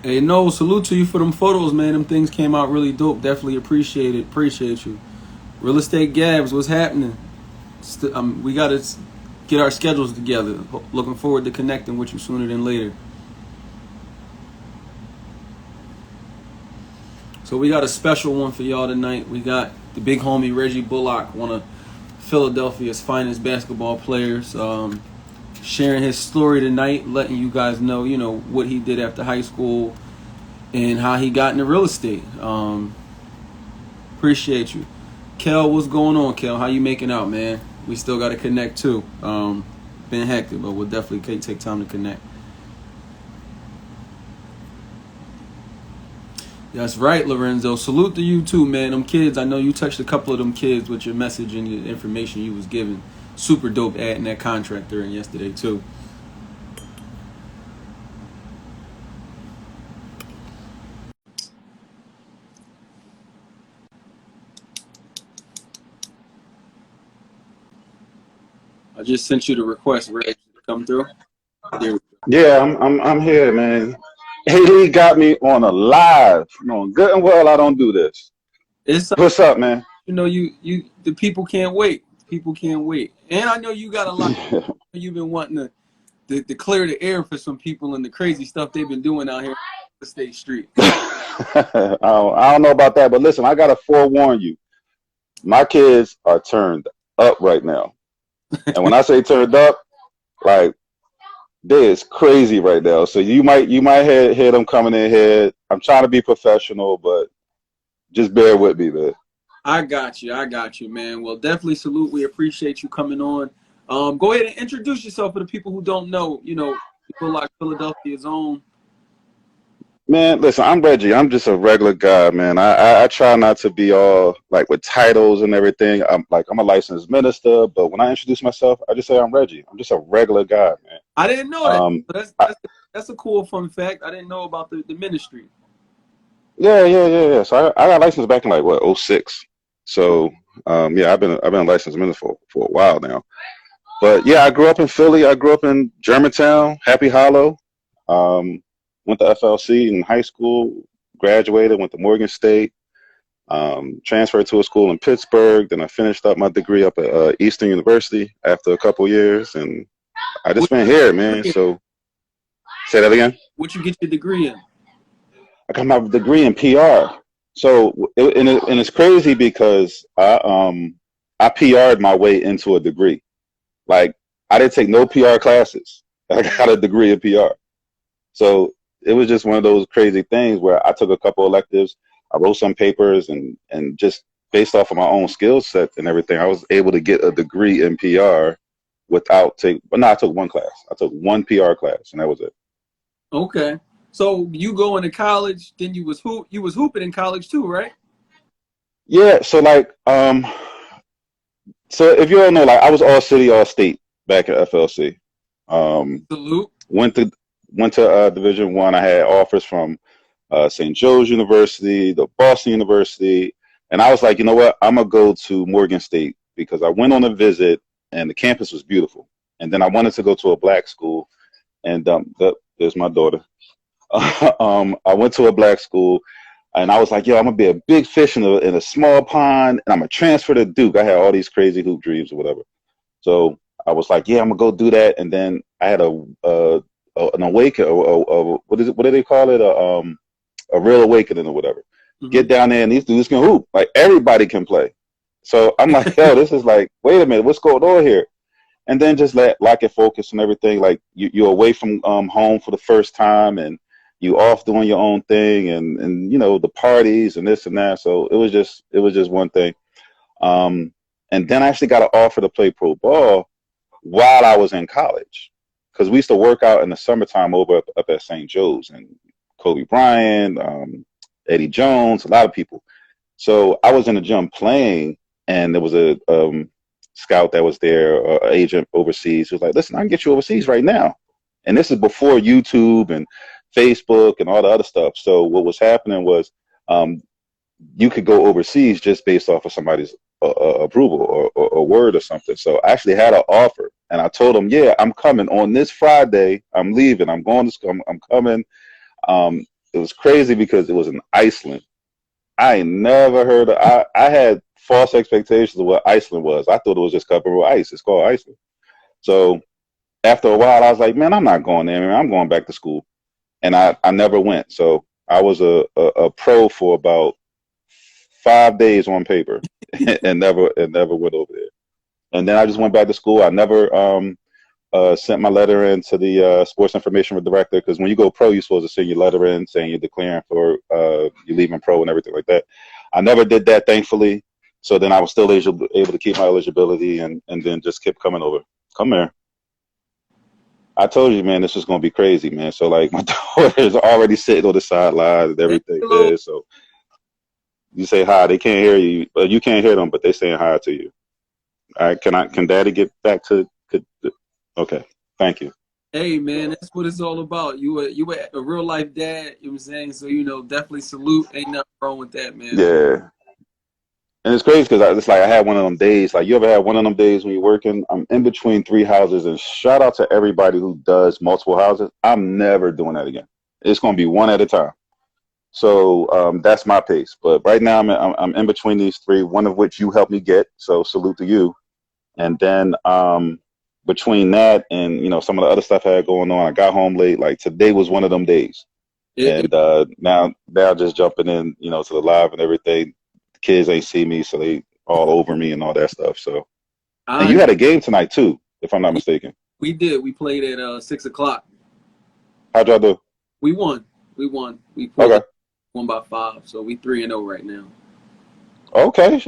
Hey, no, salute to you for them photos, man. Them things came out really dope. Definitely appreciate it. Appreciate you. Real estate Gabs, what's happening? We gotta get our schedules together. Looking forward to connecting with you sooner than later. So we got a special one for y'all tonight. We got the big homie Reggie Bullock, one of Philadelphia's finest basketball players, sharing his story tonight, letting you guys know, what he did after high school and how he got into real estate. Appreciate you. Kel, what's going on, Kel? How you making out, man? We still got to connect too. Been hectic, but we'll definitely take time to connect. That's right, Lorenzo. Salute to you too, man. Them kids, I know you touched a couple of them kids with your message and your information you was giving. Super dope adding that contract during yesterday too. I just sent you the request, Reg, to come through. There we go. Yeah, I'm here, man. Haley got me on a live. No, good and well I don't do this. It's What's up, man? you the people can't wait. People can't wait. And I know you got a lot you've been wanting to clear the air for some people and the crazy stuff they've been doing out here on the State Street. I don't know about that, but listen, I gotta forewarn you. My kids are turned up right now, and when I say turned up, like they is crazy right now. So you might hear them coming in here. I'm trying to be professional, but just bear with me, man. I got you. I got you, man. Well, definitely salute. We appreciate you coming on. Go ahead and introduce yourself for the people who don't know. People like Philadelphia's own. Man, listen, I'm Reggie. I'm just a regular guy, man. I try not to be all like with titles and everything. I'm a licensed minister, but when I introduce myself, I just say I'm Reggie. I'm just a regular guy, man. I didn't know that. Um, So that's I, that's that's a cool fun fact. I didn't know about the ministry. yeah. So I got licensed back in like what '06. So yeah, I've been a licensed minister for a while now. But yeah, I grew up in Philly. I grew up in Germantown, Happy Hollow. Um, went to FLC in high school. Graduated. Went to Morgan State. Transferred to a school in Pittsburgh. Then I finished up my degree up at Eastern University after a couple years, and I just What been you get here, your man. degree in? So say that again. What you get your degree in? I got my degree in PR. So and it's crazy because I PR'd my way into a degree. Like I didn't take no PR classes. I got a degree in PR. So it was just one of those crazy things where I took a couple electives, I wrote some papers, and just based off of my own skill set and everything, I was able to get a degree in PR without take. Well, no, I took one class. I took one PR class, and that was it. Okay. So you going to college, then you was hooping in college too, right? Yeah. So like so if you don't know, like I was all city, all state back at FLC. Um, Salute. went to Division One. I had offers from St. Joe's University, the Boston University, and I was like, you know what? I'm gonna go to Morgan State because I went on a visit and the campus was beautiful. And then I wanted to go to a black school, and there's my daughter. I went to a black school, and I was like, yo, I'm gonna be a big fish in a small pond, and I'm gonna transfer to Duke. I had all these crazy hoop dreams or whatever. So I was like, yeah, I'm gonna go do that. And then I had an awaken, what is it? What do they call it? A real awakening or whatever. Hmm. Get down there and these dudes can hoop. Like everybody can play. So I'm like, yo, this is like, wait a minute, what's going on here? And then just lack of focus and everything. Like you're away from home for the first time, and you off doing your own thing, and the parties and this and that. So it was just one thing. Um, and then I actually got an offer to play pro ball while I was in college, because we used to work out in the summertime up at St. Joe's, and Kobe Bryant, Eddie Jones, a lot of people. So I was in the gym playing, and there was a scout that was there, agent overseas, who was like, "Listen, I can get you overseas right now." And this is before YouTube and Facebook and all the other stuff. So what was happening was um, you could go overseas just based off of somebody's approval or word or something. So I actually had an offer, and I told them, "Yeah, I'm coming on this Friday. I'm leaving. I'm going to school. I'm coming." it was crazy because it was in Iceland. I ain't never heard of. I had false expectations of what Iceland was. I thought it was just covered with ice. It's called Iceland. So after a while, I was like, man, I'm not going there. Man. I'm going back to school, and I never went. So I was a pro for about 5 days on paper, and never went over there. And then I just went back to school. I never sent my letter in to the sports information director, because when you go pro, you're supposed to send your letter in saying you're declaring for you're leaving pro and everything like that. I never did that, thankfully. So then I was still able to keep my eligibility, and then just kept coming over. Come here. I told you, man, this was gonna be crazy, man. So like my daughter's already sitting on the sideline and everything there. So you say hi, they can't hear you, but you can't hear them, but they saying hi to you. All right, can Daddy get back to? Okay, thank you. Hey man, that's what it's all about. You a real life dad, you know what I'm saying? So definitely salute. Ain't nothing wrong with that, man. Yeah, and it's crazy because it's like I had one of them days. Like, you ever had one of them days when you're working? I'm in between three houses, and shout out to everybody who does multiple houses. I'm never doing that again. It's gonna be one at a time. So that's my pace. But right now I'm in between these three, one of which you helped me get. So salute to you. And then between that and some of the other stuff I had going on, I got home late. Like, today was one of them days. And now just jumping in, to the live and everything. The kids ain't see me, so they all over me and all that stuff. So, and you had a game tonight too, if I'm not mistaken. We did. We played at 6:00. How'd y'all do? We won. We played Okay. 1-5, so we 3-0 right now. Okay.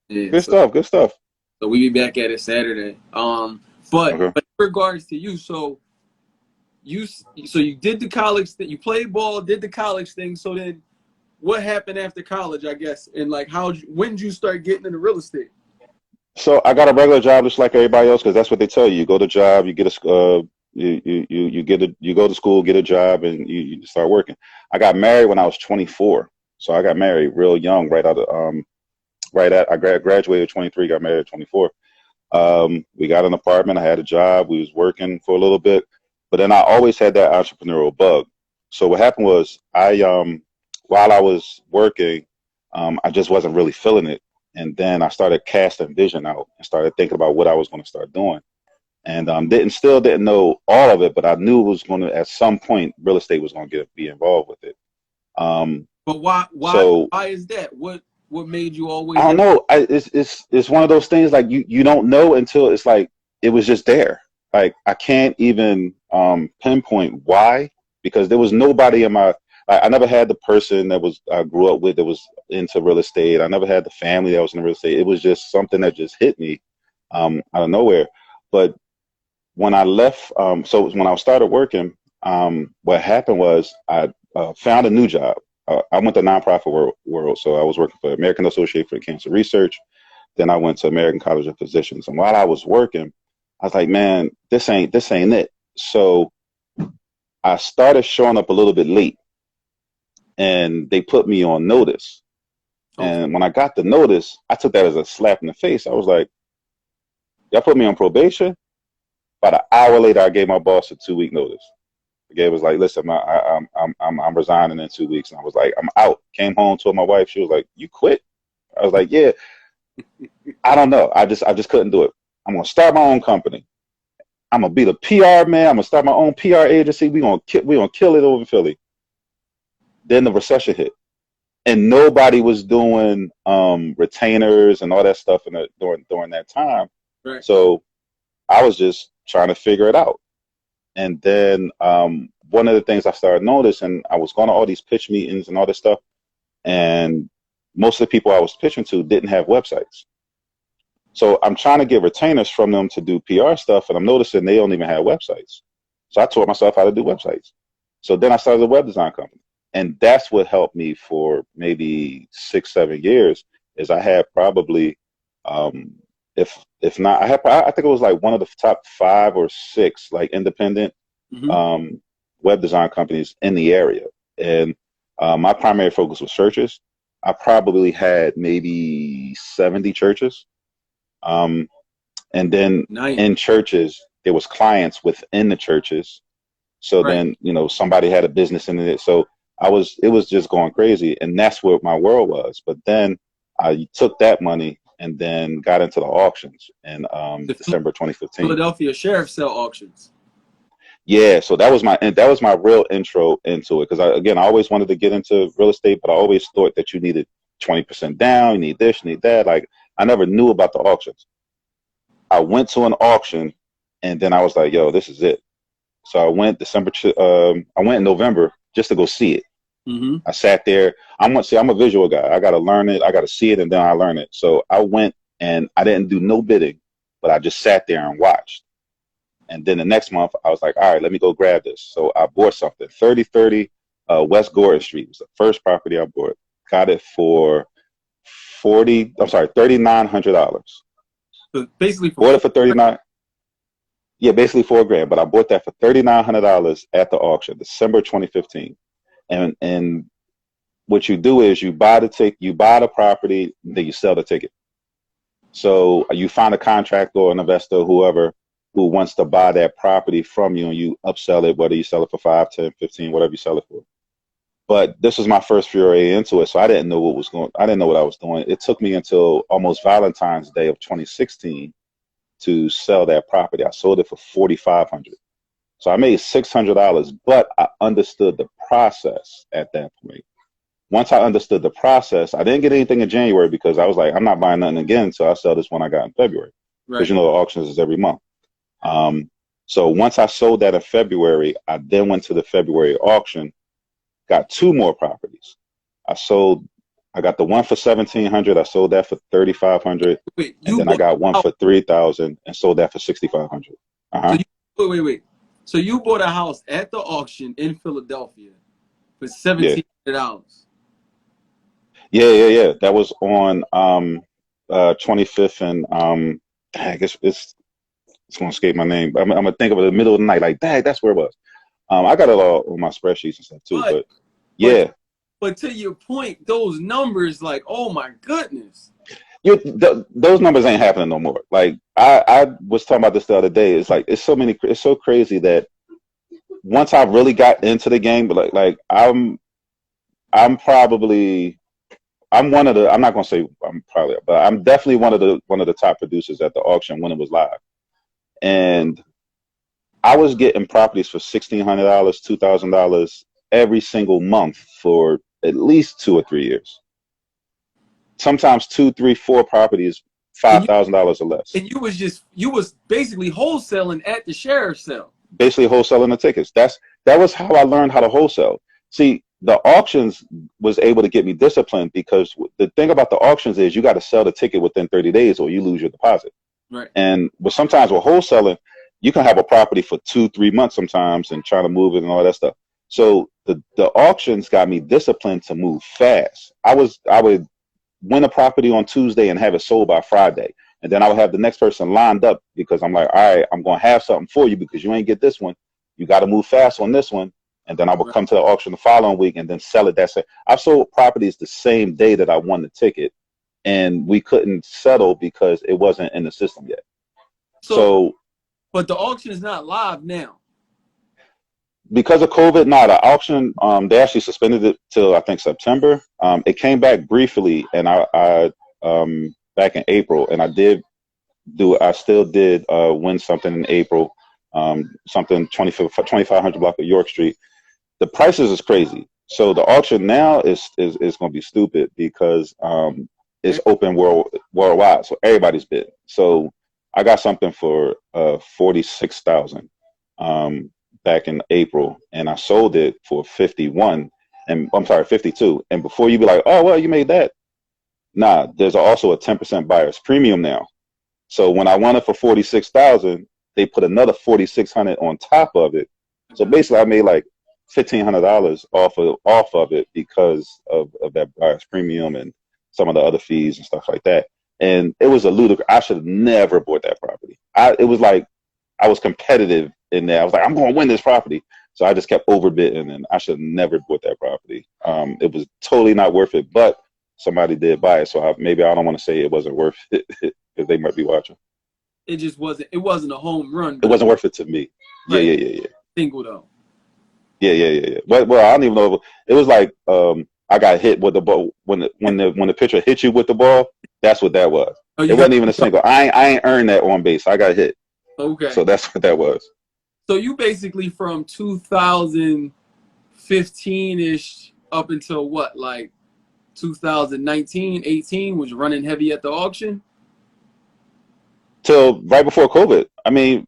Yeah, Good stuff. Good stuff. So we be back at it Saturday. But Okay. in regards to you, so you did the college thing. You played ball, did the college thing. So then, what happened after college? I guess, and like when did you start getting into real estate? So I got a regular job just like everybody else, because that's what they tell you. You go to job, you get a you go to school, get a job, and you start working. I got married when I was 24, so I got married real young, I graduated at 23, got married at 24. We got an apartment. I had a job. We was working for a little bit, but then I always had that entrepreneurial bug. So what happened was, while I was working, I just wasn't really feeling it. And then I started casting vision out and started thinking about what I was going to start doing. And still didn't know all of it, but I knew it was going to, at some point, real estate was going to be involved with it. But why is that? What made you always? I don't know. It's one of those things, like you don't know until it's like it was just there. Like, I can't even pinpoint why, because there was nobody in my. I never had the person that I grew up with that was into real estate. I never had the family that was in real estate. It was just something that just hit me out of nowhere. But when I left, so when I started working, what happened was I found a new job. I went to nonprofit world, so I was working for American Association for Cancer Research. Then I went to American College of Physicians, and while I was working, I was like, man, this ain't it. So I started showing up a little bit late, and they put me on notice. Okay. And when I got the notice, I took that as a slap in the face. I was like, y'all put me on probation? About an hour later, I gave my boss a 2-week notice. I was like, listen, I'm resigning in 2 weeks. And I was like, I'm out. Came home, told my wife. She was like, you quit? I was like, yeah. I don't know. I just couldn't do it. I'm gonna start my own company. I'm gonna be the PR man. I'm gonna start my own PR agency. We gonna kill it over in Philly. Then the recession hit, and nobody was doing retainers and all that stuff during that time. Right. So I was just trying to figure it out. And then one of the things I started noticing, I was going to all these pitch meetings and all this stuff, and most of the people I was pitching to didn't have websites. So I'm trying to get retainers from them to do PR stuff, and I'm noticing they don't even have websites. So I taught myself how to do websites. So then I started a web design company, and that's what helped me for maybe 6-7 years. Is I had probably, if not, I think it was like one of the top 5 or 6 like independent web design companies in the area, and my primary focus was churches. I probably had maybe 70 churches. And then in churches, there was clients within the churches. So Right. then, somebody had a business in it. So it was just going crazy. And that's what my world was. But then I took that money and then got into the auctions in The December 2015. Philadelphia sheriff sale auctions. Yeah, so that was my real intro into it because I always wanted to get into real estate, but I always thought that you needed 20% down, you need this, you need that. Like I never knew about the auctions. I went to an auction, and then I was like, "Yo, this is it." So I went I went in November just to go see it. Mm-hmm. I sat there. I'm a visual guy. I got to learn it. I got to see it, and then I learn it. So I went and I didn't do no bidding, but I just sat there and watched. And then the next month, I was like, all right, let me go grab this. So I bought something. 3030 West Gordon Street was the first property I bought. Got it for $3,900. So basically, Bought it for 39. Yeah, basically $4,000. But I bought that for $3,900 at the auction, December 2015. And what you do is you buy the property, then you sell the ticket. So you find a contractor or an investor, whoever, who wants to buy that property from you, and you upsell it, whether you sell it for 5, 10, 15, whatever you sell it for. But this was my first foray into it, so I didn't know I didn't know what I was doing. It took me until almost Valentine's Day of 2016 to sell that property. I sold it for $4,500. So I made $600, but I understood the process at that point. Once I understood the process, I didn't get anything in January because I was like, I'm not buying nothing again, so I'll sell this one I got in February. Because right. the auctions is every month. So once I sold that in February, I then went to the February auction, got 2 more properties. I got the one for $1,700. I sold that for $3,500, and then I got one for $3,000 and sold that for $6,500. Wait. So you bought a house at the auction in Philadelphia for $1,700. Yeah. That was on 25th and I guess it's gonna escape my name. I'm gonna think of it in the middle of the night. Like, dang, that's where it was. I got it all on my spreadsheets and stuff too. But yeah. But to your point, those numbers, like, oh my goodness. Those numbers ain't happening no more. Like I was talking about this the other day. It's like it's so crazy that once I really got into the game, but like I'm probably I'm one of the I'm not gonna say I'm probably, but I'm definitely one of the top producers at the auction when it was live. And I was getting properties for $1,600, $2,000 every single month for at least 2 or 3 years. Sometimes 2, 3, 4 properties, $5,000 or less. And you was basically wholesaling at the sheriff's sale. Basically wholesaling the tickets. That was how I learned how to wholesale. See, the auctions was able to get me disciplined because the thing about the auctions is you got to sell the ticket within 30 days or you lose your deposit. Right. But sometimes with wholesaling, you can have a property for 2, 3 months sometimes and trying to move it and all that stuff. So the auctions got me disciplined to move fast. I would win a property on Tuesday and have it sold by Friday. And then I would have the next person lined up because I'm like, all right, I'm going to have something for you because you ain't get this one. You got to move fast on this one. And then I would come to the auction the following week and then sell it that same. I've sold properties the same day that I won the ticket, and we couldn't settle because it wasn't in the system yet. So but the auction is not live now. Because of COVID, the auction, they actually suspended it till I think September. It came back briefly, and I back in April, and I still did win something in April, something 2,500 block of York Street. The prices is crazy. So the auction now is going to be stupid because it's open worldwide, so everybody's bid. So I got something for $46,000 back in April, and I sold it for 51. And I'm sorry, 52. And before you be like, oh well, you made that. Nah, there's also a 10% buyer's premium now. So when I won it for 46,000, they put another 4,600 on top of it. So basically, I made like $1,500 off of it because of that buyer's premium and some of the other fees and stuff like that. And it was a ludicrous. I should have never bought that property. It was like I was competitive in there. I was like, I'm going to win this property. So I just kept overbidding, and I should have never bought that property. It was totally not worth it, but somebody did buy it. So maybe I don't want to say it wasn't worth it because they might be watching. It just wasn't. It wasn't a home run. It wasn't worth it to me. Right. Yeah. Single though. Yeah. Well, I don't even know. It was like I got hit with the ball when the pitcher hit you with the ball. That's what that was. Oh, It you got wasn't even a single. I ain't earned that on base. I got hit. okay. So that's what that was. So you basically from 2015-ish up until what, like 2019, 18 was running heavy at the auction? Till right before COVID. I mean,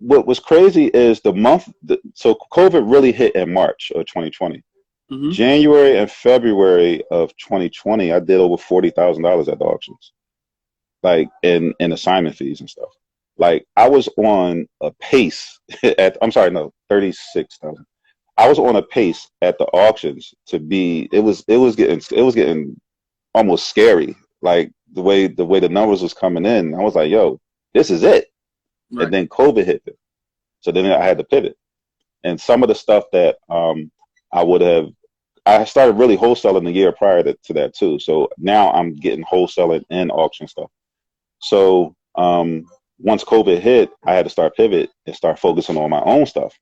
what was crazy is so COVID really hit in March of 2020. Mm-hmm. January and February of 2020, I did over $40,000 at the auctions, like in assignment fees and stuff. Like I was on a pace I'm sorry, no, 36,000. I was on a pace at the auctions to be. It was getting almost scary. Like the way the numbers was coming in, I was like, yo, this is it. Right. And then COVID hit it. So then I had to pivot. And some of the stuff that I started really wholesaling the year prior to that too. So now I'm getting wholesaling and auction stuff. So once COVID hit, I had to start pivot and start focusing on my own stuff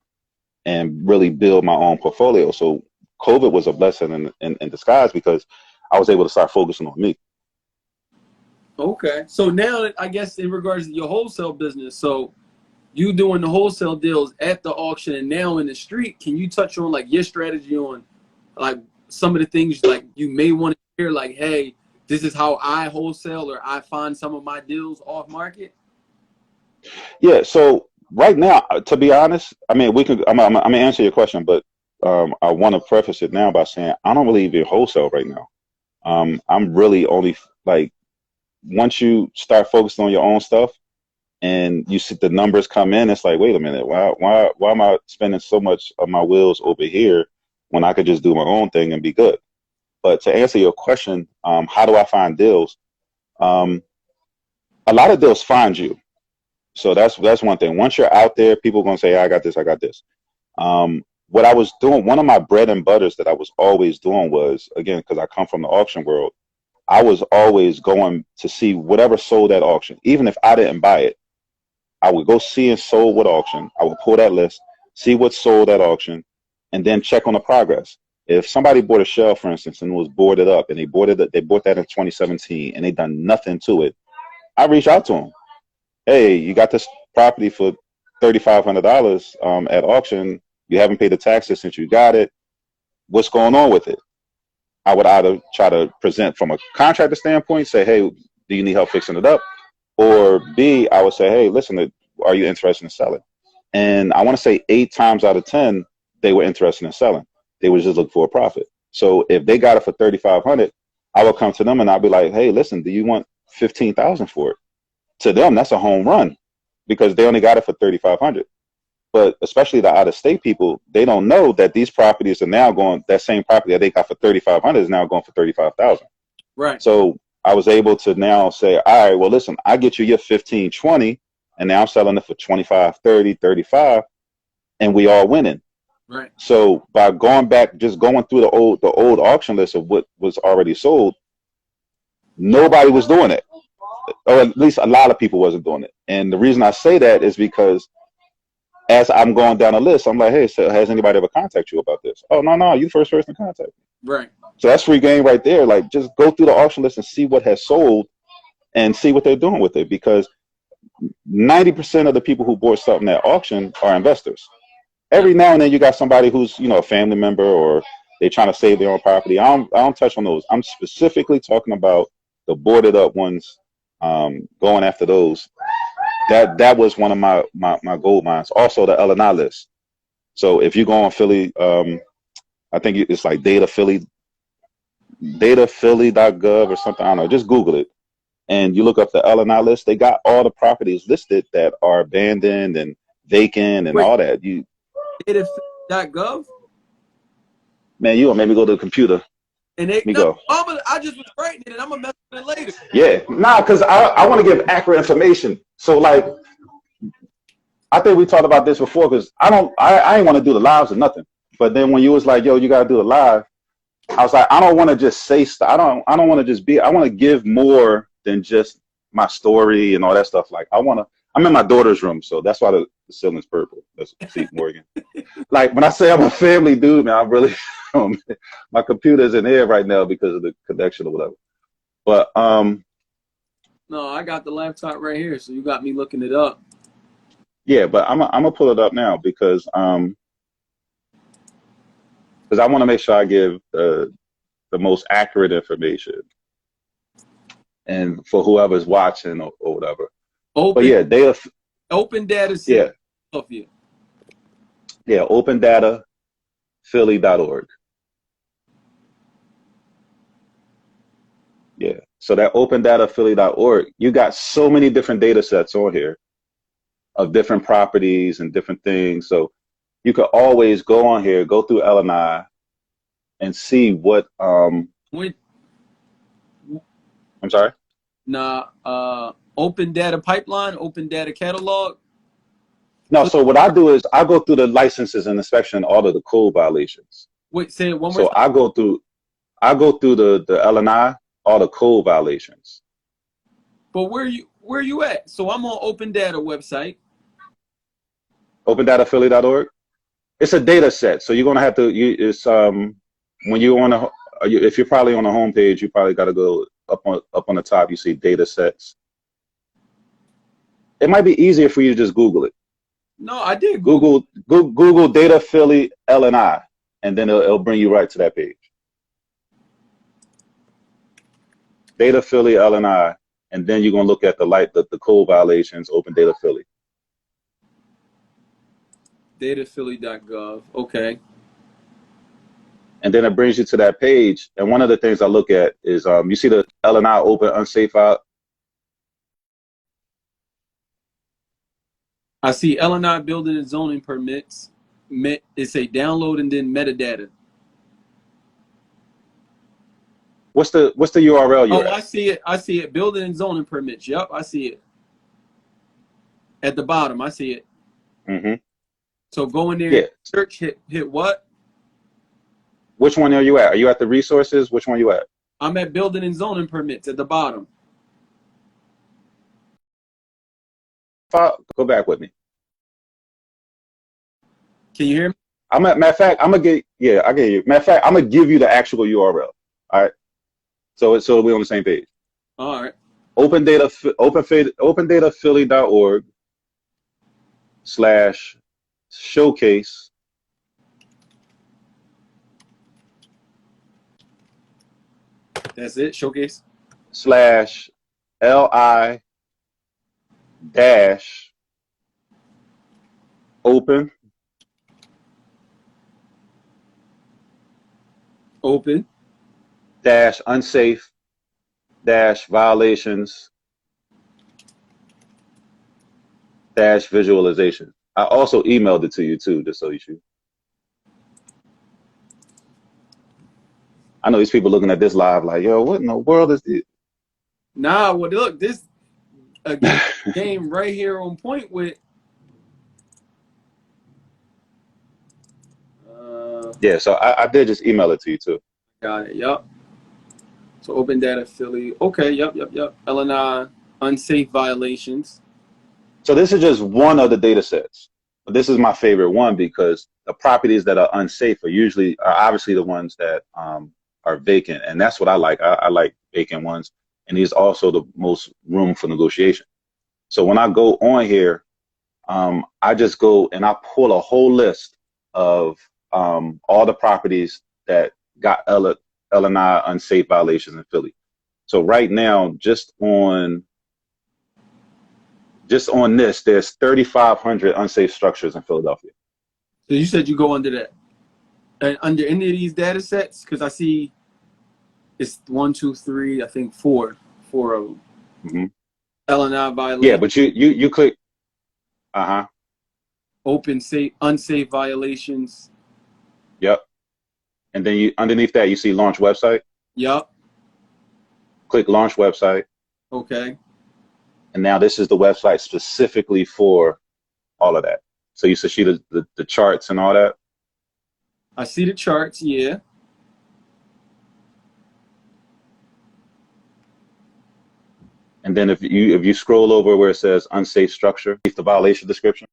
and really build my own portfolio. So COVID was a blessing in disguise because I was able to start focusing on me. Okay. So now I guess in regards to your wholesale business, so you doing the wholesale deals at the auction and now in the street, can you touch on like your strategy on like some of the things like you may want to hear, like, hey, this is how I wholesale or I find some of my deals off market? Yeah. So right now, to be honest, I mean, I'm gonna answer your question, but I want to preface it now by saying I don't really even wholesale right now. I'm really only like once you start focusing on your own stuff and you see the numbers come in, it's like, wait a minute, why am I spending so much of my wheels over here when I could just do my own thing and be good? But to answer your question, how do I find deals? A lot of deals find you. So that's one thing. Once you're out there, people are gonna say, I got this, I got this. What I was doing, one of my bread and butters that I was always doing was, again, because I come from the auction world, I was always going to see whatever sold at auction. Even if I didn't buy it, I would go see and sold what auction. I would pull that list, see what sold at auction, and then check on the progress. If somebody bought a shell, for instance, and was boarded up, and they bought that in 2017, and they done nothing to it, I reach out to them. Hey, you got this property for $3,500 at auction. You haven't paid the taxes since you got it. What's going on with it? I would either try to present from a contractor standpoint, say, hey, do you need help fixing it up? Or B, I would say, hey, listen, are you interested in selling? And I want to say 8 times out of 10, they were interested in selling. They would just look for a profit. So if they got it for $3,500, I would come to them and I'd be like, hey, listen, do you want $15,000 for it? To them, that's a home run because they only got it for $3,500. But especially the out-of-state people, they don't know that these properties are now going. That same property that they got for $3,500 is now going for $35,000. Right. So I was able to now say, all right, well, listen, I get you your 15, 20, and now I'm selling it for 25, 30, 35, and we all winning. Right. So by going back, just going through the old auction list of what was already sold, nobody was doing it, or at least a lot of people wasn't doing it. And the reason I say that is because as I'm going down the list, I'm like, hey, so has anybody ever contacted you about this? Oh, no, you the first person to contact me. Right. So that's free game right there. Like, just go through the auction list and see what has sold and see what they're doing with it. Because 90% of the people who bought something at auction are investors. Every now and then you got somebody who's, a family member or they're trying to save their own property. I don't touch on those. I'm specifically talking about the boarded up ones, going after those. That was one of my gold mines. Also the L&I list. So if you go on Philly, I think it's like dataphilly.gov or something. I don't know. Just Google it, and you look up the L&I list. They got all the properties listed that are abandoned and vacant and all that. You dataphilly.gov. Man, you gonna make me go to the computer. And I just was writing it, and I'm gonna mess with it later. Yeah, because I want to give accurate information. So like, I think we talked about this before because I ain't want to do the lives or nothing. But then when you was like, yo, you gotta do the live, I was like, I don't want to just say stuff. I don't want to just be. I want to give more than just my story and all that stuff. Like I want I'm in my daughter's room, so that's why the ceiling's purple. That's see Morgan. Like when I say I'm a family dude, man, I really my computer's in here right now because of the connection or whatever. But No, I got the laptop right here, so you got me looking it up. yeah, but I'm gonna pull it up now because I want to make sure I give the most accurate information and for whoever's watching or whatever. But Open yeah, Open Data Center, yeah, Philadelphia. yeah, opendataphilly.org. Yeah. So that opendataphilly.org, you got so many different data sets on here of different properties and different things. So you could always go on here, go through LNI and see what When I'm sorry. Open Data Pipeline, Open Data Catalog. No, so what I do is I go through the licenses and inspection all of the code violations. Wait, say it one more So time. I go through the LNI, all the code violations. But where you at? So I'm on Open Data website. Opendataphilly.org. It's a data set, so you're gonna have to. It's when you on a if you're probably on the home page, you probably got to go up on the top. You see data sets. It might be easier for you to just Google it. No, I did Google Data Philly LNI, and then it'll bring you right to that page. Data Philly LNI, and then you're gonna look at the code violations. Open Data Philly. dataphilly.gov. Okay. And then it brings you to that page. And one of the things I look at is you see the LNI open unsafe file. I see LNI building and zoning permits. It's a download and then metadata. What's the URL you're Oh, I at? see it. I see it. Building and zoning permits. Yep, I see it. At the bottom, I see it. Mm-hmm. So go in there, Yeah. search, hit what? Which one are you at? Are you at the resources? Which one are you at? I'm at building and zoning permits at the bottom. Go back with me. Can you hear me? Matter of fact, I get you. Matter of fact, I'm gonna give you the actual URL. All right. So we're on the same page. All right. Opendataphilly.org / showcase That's it. Showcase. / LI dash open Open. dash unsafe dash violations dash visualization. I also emailed it to you too, just so you should. I know these people looking at this live like, yo, what in the world is this? Nah, well, look, this game right here on point with. Yeah, so I did just email it to you too. Got it. Yep. So Open Data Philly. Okay. Yep. LNI unsafe violations. So this is just one of the data sets. But this is my favorite one because the properties that are unsafe are obviously the ones that are vacant, and that's what I like. I like vacant ones, and these also the most room for negotiation. So when I go on here, I just go and I pull a whole list of all the properties that got LNI unsafe violations in Philly. So right now, just on this, there's 3,500 unsafe structures in Philadelphia. So you said you go under that, and under any of these data sets, because I see it's 1, 2, 3, I think four of them. Mm-hmm. LNI violations. Yeah, but you click. Open unsafe violations. Yep. And then underneath that you see launch website. Yep. Click launch website. Okay. And now this is the website specifically for all of that. So you see the charts and all that. I see the charts. Yeah. And And then if you scroll over where it says unsafe structure, the violation description.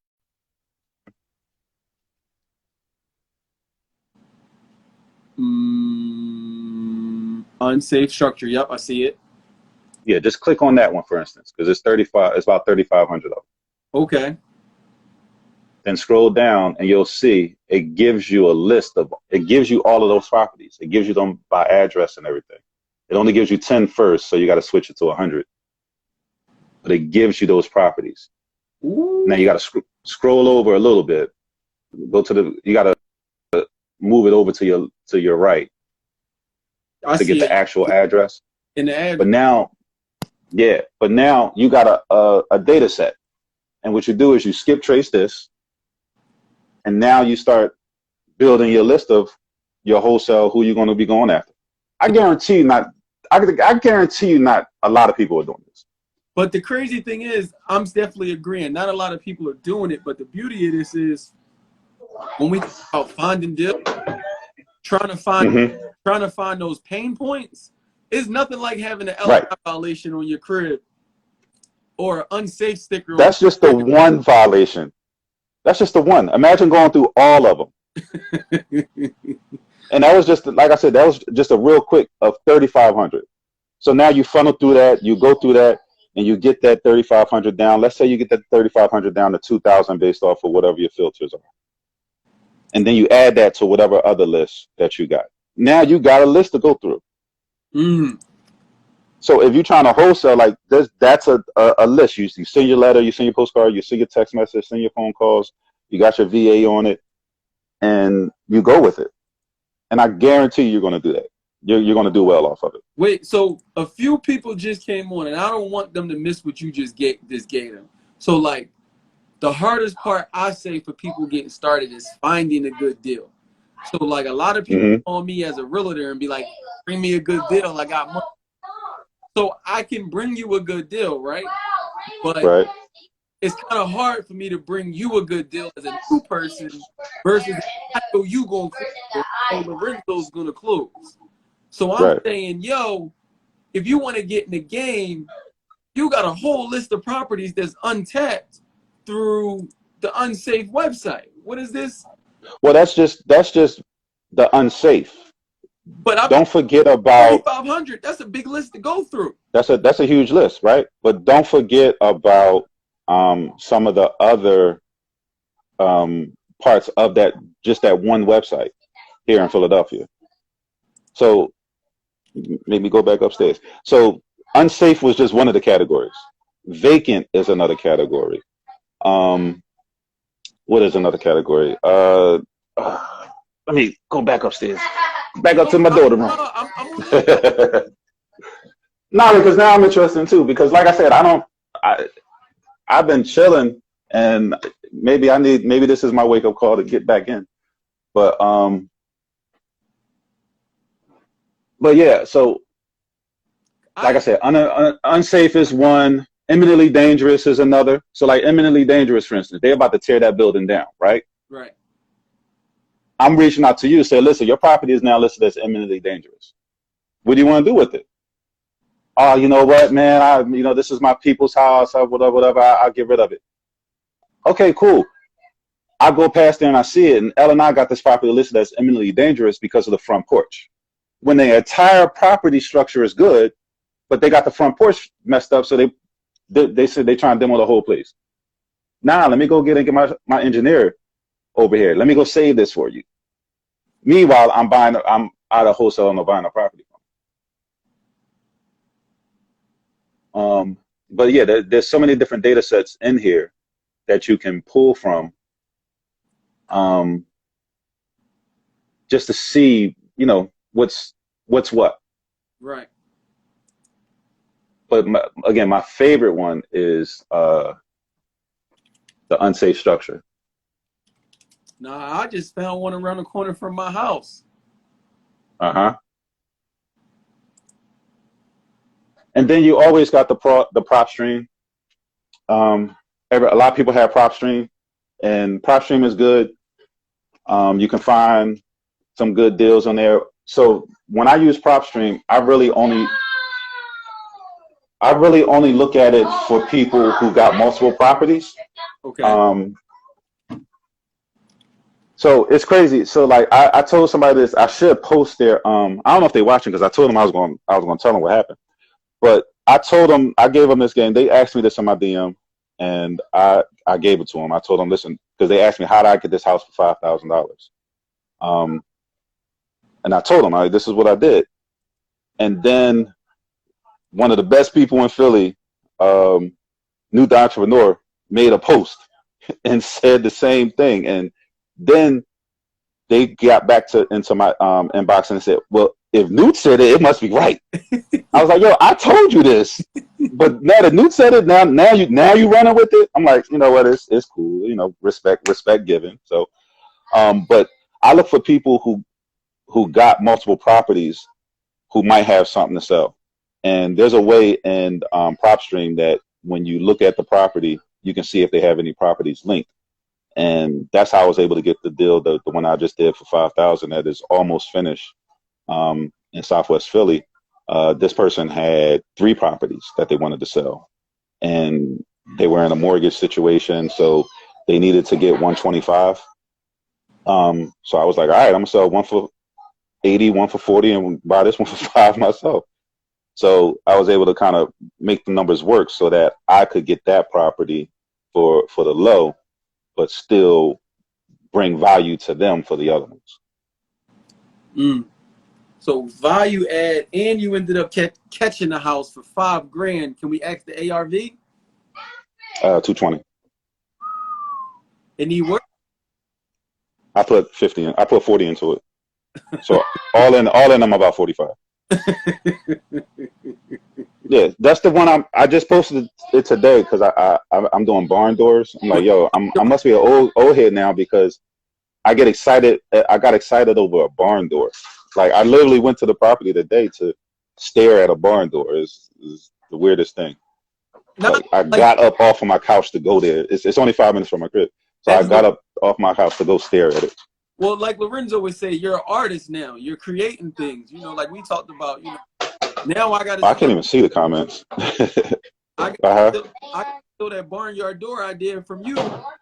Unsafe structure. Yep, I see it. Yeah, just click on that one, for instance, because it's 35. It's about 3,500 of them. Okay. Then scroll down and you'll see it gives you a list of, it gives you all of those properties. It gives you them by address and everything. It only gives you 10 first, so you got to switch it to 100. But it gives you those properties. Ooh. Now you got to scroll over a little bit. Go to the, you got to move it over to your right to get the actual address. In the address. But now, yeah, but now you got a data set. And what you do is you skip trace this. And now you start building your list of your wholesale, who you're going to be going after. I guarantee you not a lot of people are doing this. But the crazy thing is, I'm definitely agreeing. Not a lot of people are doing it, but the beauty of this is when we talk about finding deals, trying to find those pain points, it's nothing like having an LI violation on your crib or an unsafe sticker. That's just the one violation. That's just the one. Imagine going through all of them. And that was just, like I said, that was just a real quick of 3,500. So now you funnel through that, you go through that, and you get that 3,500 down. Let's say you get that 3,500 down to 2,000 based off of whatever your filters are. And then you add that to whatever other list that you got. Now you got a list to go through. So if you're trying to wholesale, like that's a list. You send your letter, you send your postcard, you send your text message, send your phone calls, you got your VA on it, and you go with it. And I guarantee you're going to do that. You're going to do well off of it. Wait, so a few people just came on, and I don't want them to miss what you just gave them. So, like, the hardest part I say for people getting started is finding a good deal. So, like, a lot of people call me as a realtor and be like, bring me a good deal. I got money. So I can bring you a good deal, right? But it's kind of hard for me to bring you a good deal as a new person versus I know you going to close, Lorenzo's going to close. So I'm saying, yo, if you want to get in the game, you got a whole list of properties that's untapped through the unsafe website. What is this? Well, that's just the unsafe. But don't forget about 3,500. That's a big list to go through. That's a huge list, right? But don't forget about some of the other parts of that, just that one website here in Philadelphia. So maybe go back upstairs. So unsafe was just one of the categories. Vacant is another category. What is another category? Let me go back upstairs. Back up to my daughter room. No, because now I'm interested too. Because like I said, I've been chilling, and maybe this is my wake up call to get back in. But yeah. So like I said, unsafe is one. Imminently dangerous is another. So like imminently dangerous, for instance, they're about to tear that building down, right? Right. I'm reaching out to you to say, listen, your property is now listed as imminently dangerous. What do you want to do with it? Oh, you know what, man? This is my people's house. Whatever. I'll get rid of it. Okay, cool. I go past there and I see it, and Ella and I got this property listed as imminently dangerous because of the front porch. When the entire property structure is good, but they got the front porch messed up, so they said they trying to demo the whole place. Now, let me go get my engineer over here. Let me go save this for you. Meanwhile, I'm out of wholesale and I'm buying a property. But yeah, there's so many different data sets in here that you can pull from, just to see, what's what. Right. But again, my favorite one is the unsafe structure. Nah, I just found one around the corner from my house. And then you always got the PropStream. A lot of people have PropStream, and PropStream is good. You can find some good deals on there. So when I use PropStream, I really only I really only look at it for people who got multiple properties. Okay. So it's crazy. So like I told somebody this. I should post their I don't know if they're watching because I told them I was going to tell them what happened. But I told them, I gave them this game. They asked me this on my DM, and I gave it to them. I told them, listen, because they asked me how did I get this house for $5,000. And I told them, this is what I did. And then one of the best people in Philly, New Entrepreneur, made a post and said the same thing. And then they got back into my inbox and said, well, if Newt said it, it must be right. I was like, yo, I told you this. But now that Newt said it, now you running with it. I'm like, you know what, it's cool. You know, respect given. So but I look for people who got multiple properties who might have something to sell. And there's a way in PropStream that when you look at the property, you can see if they have any properties linked. And that's how I was able to get the deal, the one I just did for $5,000 that is almost finished in Southwest Philly. This person had 3 properties that they wanted to sell, and they were in a mortgage situation, so they needed to get 125. So I was like, all right, I'm gonna sell one for 80, one for 40, and buy this one for 5 myself. So I was able to kind of make the numbers work so that I could get that property for the low, but still bring value to them for the other ones. So value add, and you ended up catching the house for $5,000. Can we ask the ARV? 220. It need work? I put 50 in. I put 40 into it. So all in, I'm about 45. Yeah, that's the one I just posted it today because I'm doing barn doors. I'm like, yo, I must be an old head now because I get excited. I got excited over a barn door. Like I literally went to the property today to stare at a barn door. Is the weirdest thing. Like, I got up off of my couch to go there. It's only 5 minutes from my crib, so I got up off my couch to go stare at it. Well, like Lorenzo would say, you're an artist now. You're creating things. You know, like we talked about. You know, now I got to. I can't even see the comments. I got to steal that barnyard door idea from you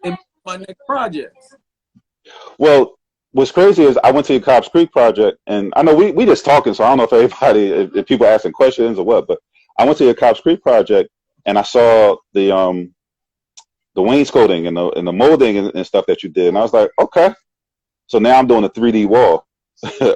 in my next project. Well, what's crazy is I went to your Cobbs Creek project, and I know we just talking, so I don't know if everybody, if people asking questions or what, but I went to your Cobbs Creek project, and I saw the wainscoting and the molding and stuff that you did, and I was like, okay. So now I'm doing a 3D wall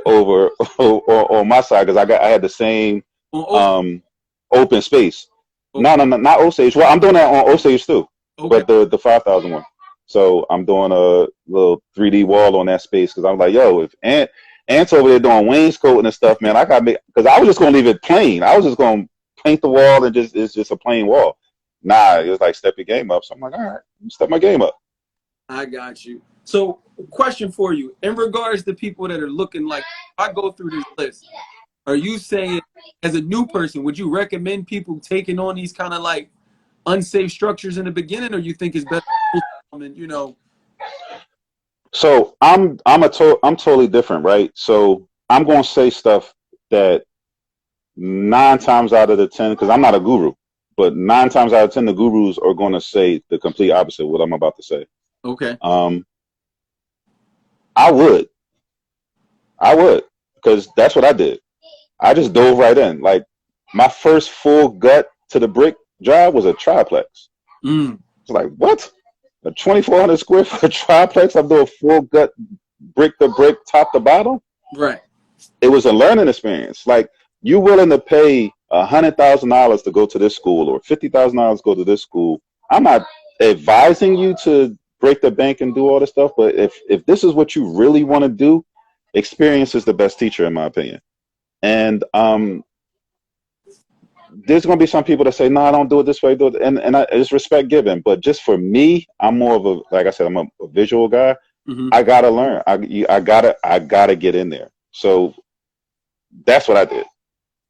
over on my side because I had the same open space. Okay. No, not Osage. Well, I'm doing that on Osage too, okay. But the 5,000 one. So I'm doing a little 3D wall on that space because I'm like, yo, if Ant's over there doing wainscoting and stuff, man, I got to because I was just gonna leave it plain. I was just gonna paint the wall and it's just a plain wall. Nah, it was like step your game up. So I'm like, all right, step my game up. I got you. So, question for you in regards to people that are looking like I go through this list. Are you saying, as a new person, would you recommend people taking on these kind of like unsafe structures in the beginning, or you think it's better? And you know. So I'm totally different, right? So I'm gonna say stuff that 9 times out of the 10, because I'm not a guru, but 9 times out of 10, the gurus are gonna say the complete opposite of what I'm about to say. Okay. I would, because that's what I did. I just dove right in. Like my first full gut to the brick job was a triplex. It's like, what? A 2,400 square foot triplex? I'm doing full gut, brick to brick, top to bottom. Right. It was a learning experience. Like you willing to pay $100,000 to go to this school or $50,000 to go to this school. I'm not advising you to break the bank and do all this stuff, but if this is what you really want to do, experience is the best teacher in my opinion. And there's going to be some people that say, no, I don't do it this way, do it, and it's respect given. But just for me, I'm more of a, like I said, I'm a visual guy. Mm-hmm. I gotta learn. I gotta get in there. So that's what I did.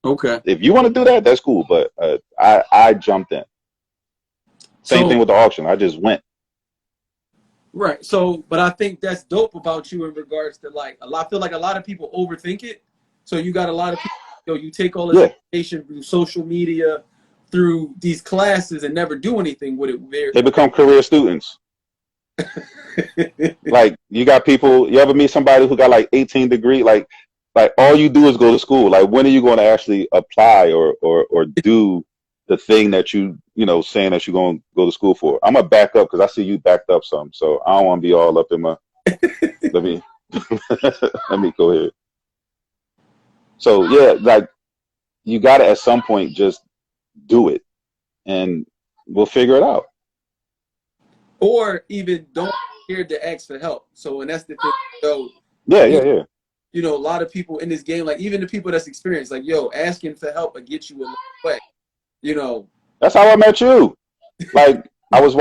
Okay. If you want to do that, that's cool. But I jumped in. Same thing with the auction. I just went. Right. So, but I think that's dope about you in regards to like I feel like a lot of people overthink it. So you got a lot of people. You take all this information through social media, through these classes and never do anything with it. They become career students. Like, you got people, you ever meet somebody who got like 18 degree, like all you do is go to school. Like, when are you going to actually apply or do the thing that you know, saying that you're going to go to school for? I'm going to back up because I see you backed up some, so I don't want to be all up in my, let me go ahead. So yeah, like, you got to at some point just do it and we'll figure it out. Or even don't be scared to ask for help. So, and that's the thing. So, Yeah. You know, a lot of people in this game, like even the people that's experienced, like, yo, asking for help will get you a long way. You know. That's how I met you. Like, I was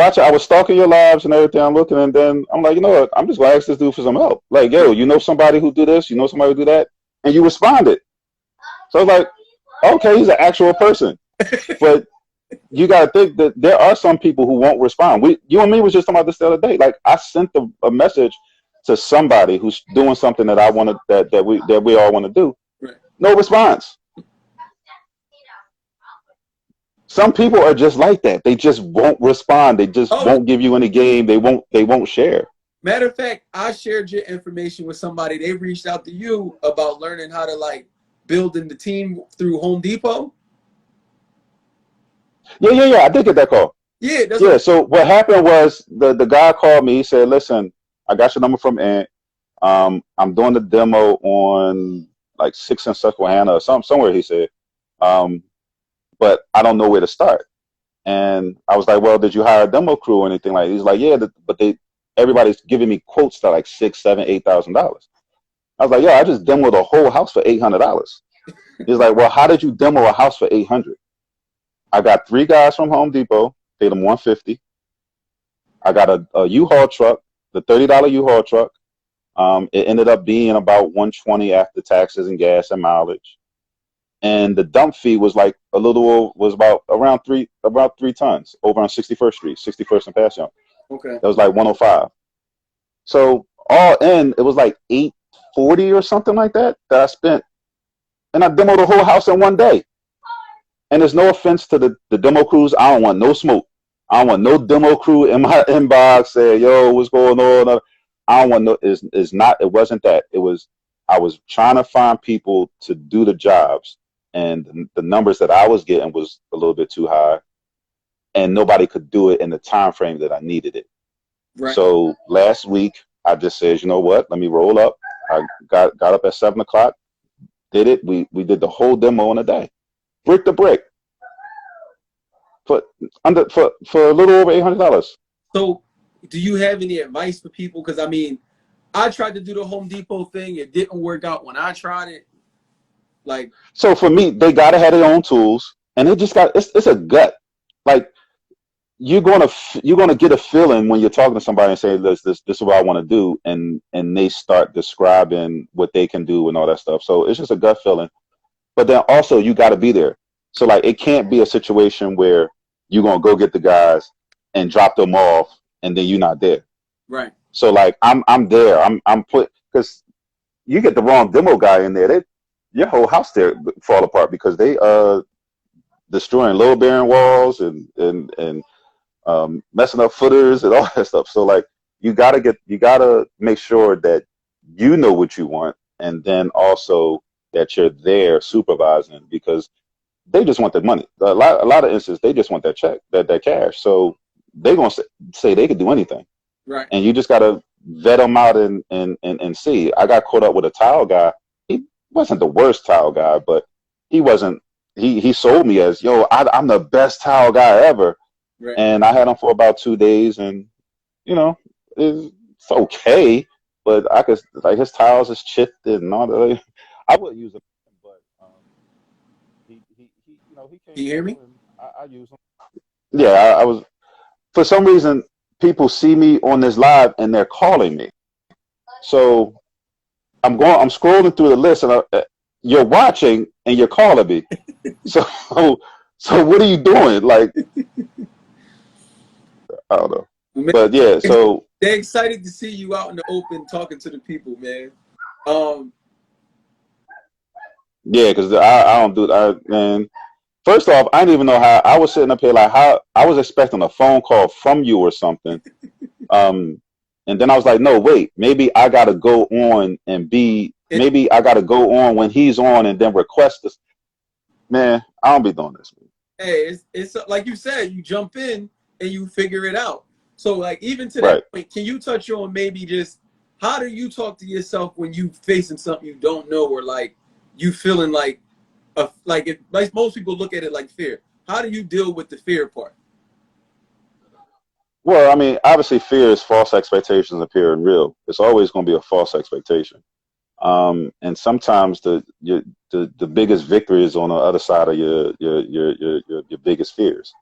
stalking your lives and everything. I'm looking, and then I'm like, you know what? I'm just gonna ask this dude for some help. Like, yo, you know somebody who do this? You know somebody who do that? And you responded. So I was like, okay, he's an actual person. But you gotta think that there are some people who won't respond. You and me was just talking about this the other day. Like, I sent a message to somebody who's doing something that I wanted, that we all want to do. Right. No response. Some people are just like that. They just won't respond. They just won't give you any game. They won't share. Matter of fact, I shared your information with somebody. They reached out to you about learning how to, like, building the team through Home Depot. Yeah. I did get that call. Yeah. So what happened was the guy called me. He said, "Listen, I got your number from Ant. I'm doing the demo on like 6th and Susquehanna or somewhere." He said, "But I don't know where to start." And I was like, "Well, did you hire a demo crew or anything like that?" He's like, "Yeah, but everybody's giving me quotes to like $6,000, $7,000, $8,000." I was like, "Yeah, I just demoed a whole house for $800." He's like, "Well, how did you demo a house for $800?" I got 3 guys from Home Depot, paid them $150. I got a U-Haul truck, the $30 U-Haul truck. It ended up being about $120 after taxes and gas and mileage. And the dump fee was like about around 3 tons over on 61st Street, 61st and Passyunk. Okay. That was like 105. So all in, it was like $840 or something like that I spent. And I demoed the whole house in one day. And there's no offense to the demo crews. I don't want no smoke. I don't want no demo crew in my inbox saying, "Yo, what's going on?" I don't want no. It wasn't that. It was, I was trying to find people to do the jobs, and the numbers that I was getting was a little bit too high, and nobody could do it in the time frame that I needed it. Right. So last week I just said, you know what? Let me roll up. I got up at 7 o'clock, did it. We did the whole demo in a day, brick to brick, for a little over $800. So, do you have any advice for people? Because I mean, I tried to do the Home Depot thing. It didn't work out when I tried it. Like, so for me, they gotta have their own tools, and it's a gut. Like, you're gonna get a feeling when you're talking to somebody and say, this is what I want to do, and they start describing what they can do and all that stuff. So it's just a gut feeling. But then also you got to be there. So like, it can't be a situation where you're gonna go get the guys and drop them off and then you're not there. Right. So like, I'm there. I'm put, because you get the wrong demo guy in there, your whole house there fall apart because they destroying load bearing walls and messing up footers and all that stuff. So like, you gotta make sure that you know what you want, and then also that you're there supervising, because they just want the money. A lot of instances, they just want that check, that cash. So they're gonna say they could do anything. Right. And you just gotta vet them out and see. I got caught up with a tile guy. He wasn't the worst tile guy, but he wasn't. He sold me as, yo, I'm the best tile guy ever. Right. And I had him for about 2 days, and you know, it's okay, but I could, like, his tiles is chipped and all that. I would use him, but he you know, he came. You hear me? I use him. Yeah, I was, for some reason, people see me on this live and they're calling me. So I'm scrolling through the list, and you're watching and you're calling me. so what are you doing? Like, I don't know. Man, but yeah, so they're excited to see you out in the open talking to the people, man. Yeah, because I don't do that, man. First off, I didn't even know how. I was sitting up here like how I was expecting a phone call from you or something. And then I was like, no, wait, maybe I gotta go on and be. Maybe I gotta go on when he's on and then request this. Man, I don't be doing this. Man. Hey, it's like you said, you jump in and you figure it out. So like even to Right. that point, can you touch on maybe just how do you talk to yourself when you facing something you don't know or like you feeling like like most people look at it like fear. How do you deal with the fear part? Well, I mean, obviously, fear is false expectations appearing real. It's always going to be a false expectation. And sometimes the biggest victory is on the other side of your biggest fears.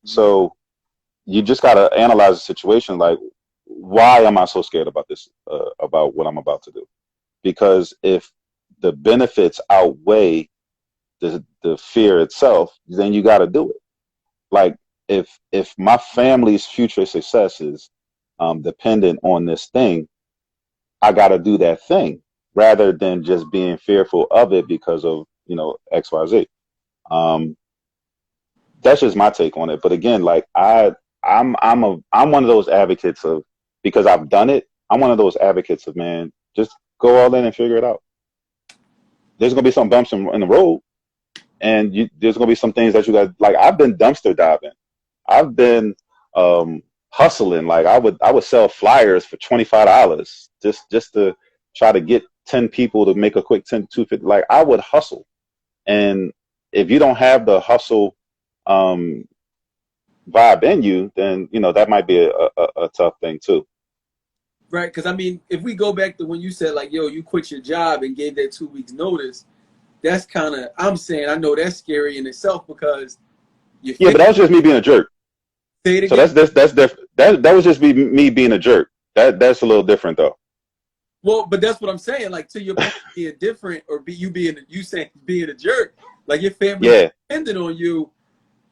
So you just got to analyze the situation. Like, why am I so scared about this? About what I'm about to do? Because if the benefits outweigh the fear itself, then you got to do it. Like, if my family's future success is dependent on this thing, I got to do that thing rather than just being fearful of it because of XYZ. That's just my take on it. But again, like I'm one of those advocates of, because I've done it. I'm one of those advocates of, man, just go all in and figure it out. There's gonna be some bumps in the road, and there's gonna be some things that you got. Like, I've been dumpster diving. I've been hustling. Like, I would sell flyers for $25 just to try to get 10 people to make a quick 250. Like, I would hustle. And if you don't have the hustle vibe in you, then that might be a tough thing too. Right, because I mean, if we go back to when you said like, yo, you quit your job and gave that 2 weeks notice, that's kind of, I'm saying, I know that's scary in itself because yeah, but that was just me being a jerk. Say it so again. that's different. That was just me being a jerk. That's a little different though. Well, but that's what I'm saying. Like, to your point, being different or you saying being a jerk, like your family depended on you.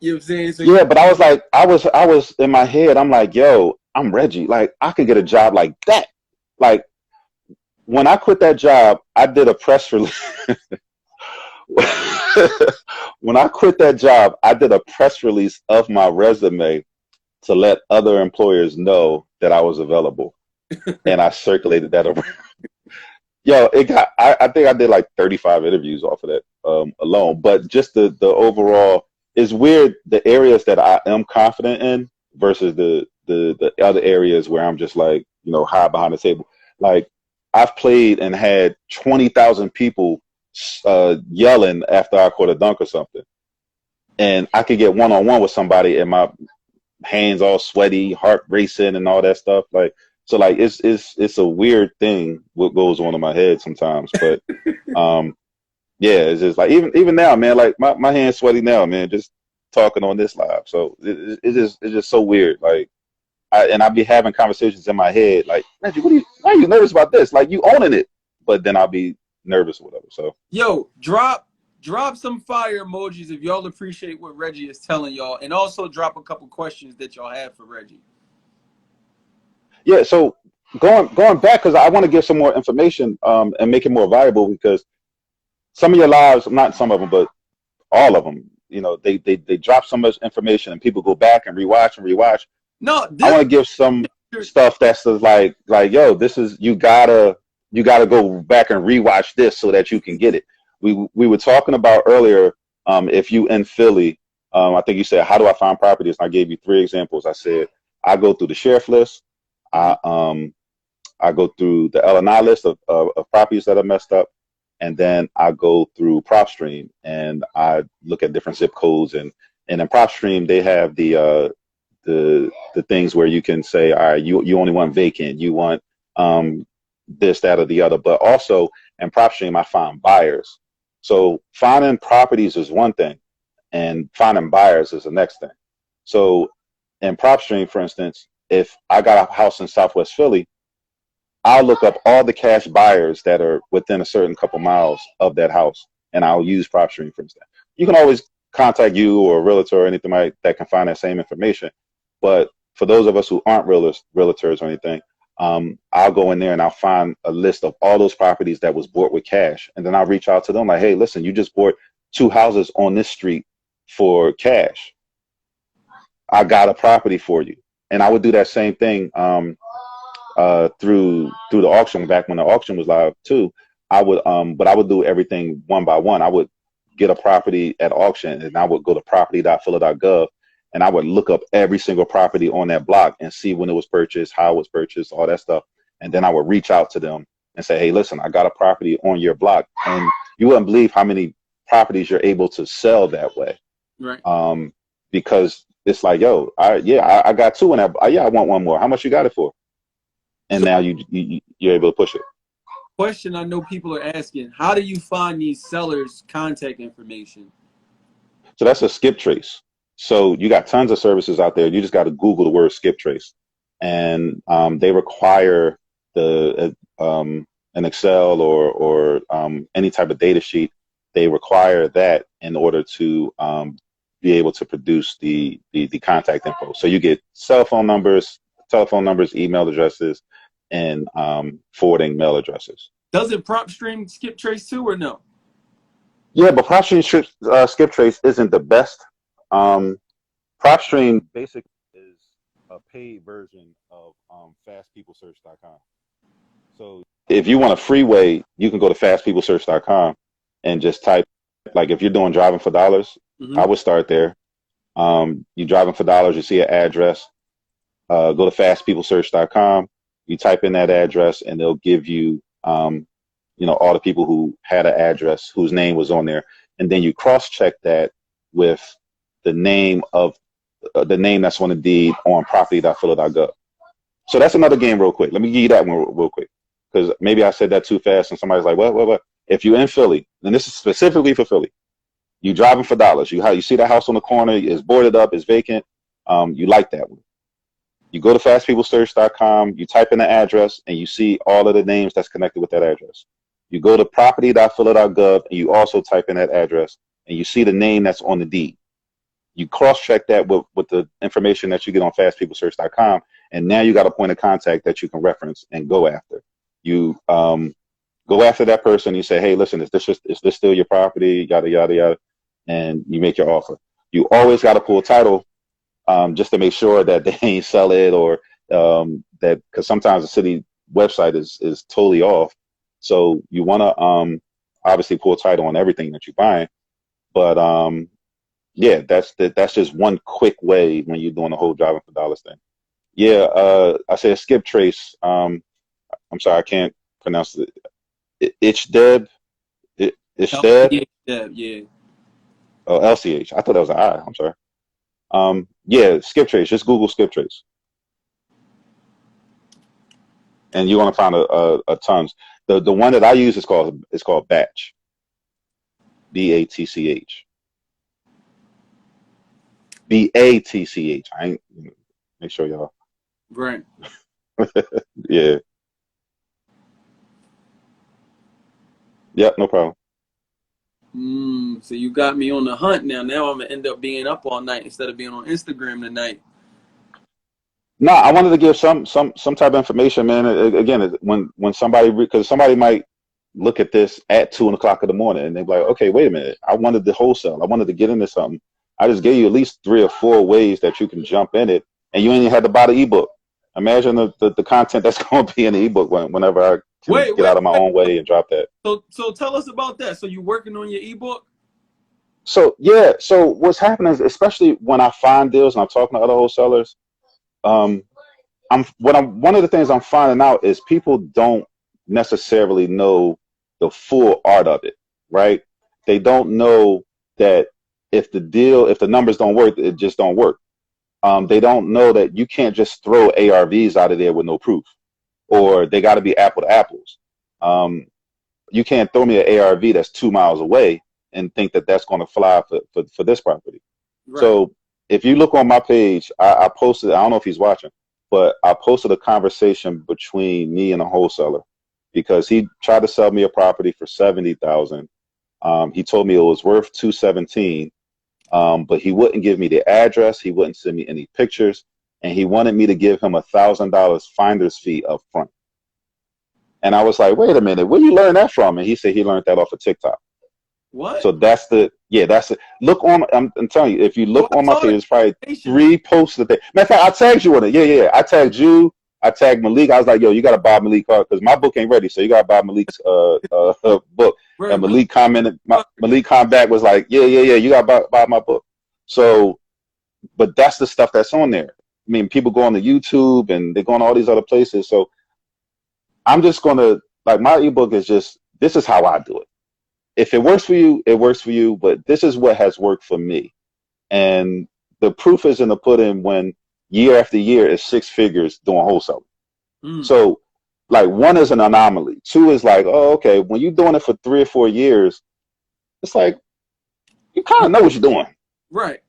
You know what I'm saying? So yeah, but I was like, I was in my head. I'm like, yo, I'm Reggie. Like, I could get a job like that. Like, when I quit that job, I did a press release. When I quit that job, I did a press release of my resume to let other employers know that I was available, and I circulated that around. Yo, I think I did like 35 interviews off of that alone. But just the overall is weird. The areas that I am confident in versus the other areas where I'm just like, hide behind the table. Like, I've played and had 20,000 people yelling after I caught a dunk or something, and I could get one-on-one with somebody and my hands all sweaty, heart racing, and all that stuff. Like, so like it's a weird thing what goes on in my head sometimes. But yeah, it's just like even now, man. Like, my hands sweaty now, man. Just talking on this live, so it's just so weird. Like, I be having conversations in my head, like, Reggie, why are you nervous about this? Like, you owning it, but then I'll be nervous or whatever. So yo, drop some fire emojis if y'all appreciate what Reggie is telling y'all, and also drop a couple questions that y'all have for Reggie. yeah, so going back, because I want to give some more information and make it more valuable, because some of your lives, not some of them, but all of them, they drop so much information and people go back and rewatch. No, I want to give some stuff that's like, yo, this is, you gotta go back and rewatch this so that you can get it. We were talking about earlier, if you in Philly, I think you said, how do I find properties? And I gave you 3 examples. I said, I go through the sheriff list. I go through the L&I list of properties that are messed up. And then I go through PropStream and I look at different zip codes, and in PropStream, they have the things where you can say, all right, you only want vacant, you want this, that, or the other. But also in PropStream, I find buyers. So finding properties is one thing, and finding buyers is the next thing. So in PropStream, for instance, if I got a house in Southwest Philly, I'll look up all the cash buyers that are within a certain couple miles of that house, and I'll use PropStream, for instance. You can always contact you or a realtor or anything like that can find that same information. But for those of us who aren't realtors or anything, I'll go in there and I'll find a list of all those properties that was bought with cash. And then I'll reach out to them like, hey, listen, you just bought 2 houses on this street for cash. I got a property for you. And I would do that same thing through the auction back when the auction was live too. I would but I would do everything one by one. I would get a property at auction and I would go to property.phila.gov and I would look up every single property on that block and see when it was purchased, how it was purchased, all that stuff. And then I would reach out to them and say, hey, listen, I got a property on your block. And you wouldn't believe how many properties you're able to sell that way. Right. Because it's like, yo, I got two in that. I want one more. How much you got it for? And so, now you're able to push it. Question I know people are asking: how do you find these sellers' contact information? So that's a skip trace. So you got tons of services out there. You just got to Google the word skip trace, and they require an Excel or any type of data sheet. They require that in order to be able to produce the contact info. So you get cell phone numbers, telephone numbers, email addresses, and forwarding mail addresses. Does it PropStream skip trace too, or no? Yeah, but PropStream skip trace isn't the best. PropStream basically is a paid version of fastpeoplesearch.com. So if you want a free way, you can go to fastpeoplesearch.com and just type, like if you're doing driving for dollars, I would start there. You're driving for dollars, you see an address, go to fastpeoplesearch.com, you type in that address and they'll give you, all the people who had an address whose name was on there. And then you cross-check that with the name that's on the deed on property.phila.gov. So that's another game real quick. Let me give you that one real quick, because maybe I said that too fast and somebody's like, what? If you're in Philly, and this is specifically for Philly, you driving for dollars, you see the house on the corner, it's boarded up, it's vacant, you like that one. You go to fastpeoplesearch.com, you type in the address, and you see all of the names that's connected with that address. You go to property.phila.gov, and you also type in that address, and you see the name that's on the deed. You cross-check that with the information that you get on fastpeoplesearch.com, and now you got a point of contact that you can reference and go after. You go after that person. You say, hey, listen, is this still your property? Yada, yada, yada. And you make your offer. You always got to pull title just to make sure that they ain't sell it or that, because sometimes the city website is totally off. So you want to obviously pull title on everything that you're buying. But yeah, that's just one quick way when you're doing the whole driving for dollars thing. Yeah, I said skip trace. I'm sorry, I can't pronounce it. Ichdeb. Yeah. Oh, LCH. I thought that was an I. I'm sorry. Yeah, skip trace. Just Google skip trace, and you're gonna find a tons. The one that I use is called Batch. BATCH. BATCH. I ain't make sure y'all. Right. Yeah. Yep, no problem. So you got me on the hunt now. Now I'm gonna end up being up all night instead of being on Instagram tonight. No, I wanted to give some type of information, man. Again, when somebody, because somebody might look at this at 2 o'clock in the morning and they're like, okay, wait a minute, I wanted the wholesale, I wanted to get into something. I just gave you at least 3 or 4 ways that you can jump in it, and you ain't even had to buy the ebook. Imagine the content that's going to be in the ebook whenever I can get out of my own way and drop that. So tell us about that. So you working on your ebook? So yeah. So what's happening is, especially when I find deals and I'm talking to other wholesalers, one of the things I'm finding out is people don't necessarily know the full art of it, right? They don't know that if the numbers don't work, it just don't work. They don't know that you can't just throw ARVs out of there with no proof, or they got to be apple to apples. You can't throw me an ARV that's 2 miles away and think that that's going to fly for this property. Right. So if you look on my page, I posted, I don't know if he's watching, but I posted a conversation between me and a wholesaler because he tried to sell me a property for $70,000. He told me it was worth $217,000. But he wouldn't give me the address. He wouldn't send me any pictures. And he wanted me to give him $1,000 finder's fee up front. And I was like, wait a minute, where you learn that from? And he said he learned that off of TikTok. What? So that's that's it. Look on, I'm telling you, if you Oh, look I on my saw the page, there's probably notification. 3 posts a day. Matter of fact, I tagged you on it. Yeah. I tagged you. I tagged Malik. I was like, yo, you got to buy Malik card because my book ain't ready. So you got to buy Malik's book. Bro, And really? Malik commented, Malik come back was like, yeah. You got to buy my book. So, but that's the stuff that's on there. I mean, people go on the YouTube and they go on all these other places. So I'm just going to, like, my ebook is just, this is how I do it. If it works for you, it works for you. But this is what has worked for me. And the proof is in the pudding when year after year is 6 figures doing wholesale. Mm, So, like, 1 is an anomaly. 2 is like, oh, okay, when you're doing it for 3 or 4 years, it's like you kind of know what you're doing. right.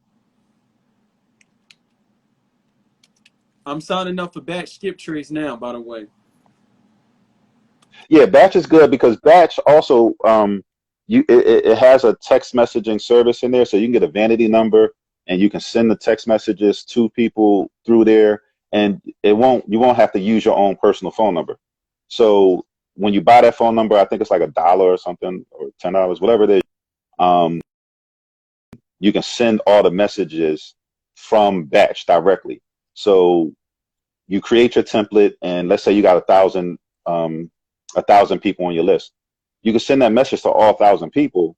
I'm signing up for batch skip trace now, by the way. Yeah, Batch is good because Batch also it has a text messaging service in there, so you can get a vanity number and you can send the text messages to people through there, and you won't have to use your own personal phone number. So when you buy that phone number, I think it's like $1 or something or $10, whatever it is. Um, you can send all the messages from Batch directly. So you create your template, and let's say you got 1,000 people on your list. You can send that message to all 1,000 people,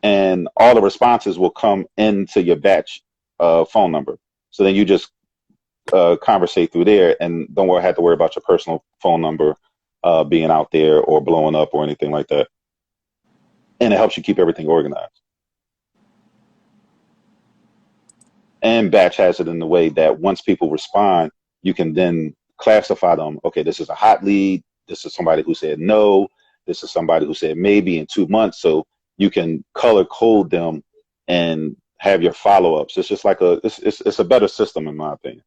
and all the responses will come into your Batch phone number. So then you just conversate through there, and don't have to worry about your personal phone number being out there or blowing up or anything like that. And it helps you keep everything organized. And Batch has it in the way that once people respond, you can then classify them. Okay, this is a hot lead. This is somebody who said no. This is somebody who said maybe in 2 months. So you can color code them and have your follow-ups. It's just like it's a better system in my opinion.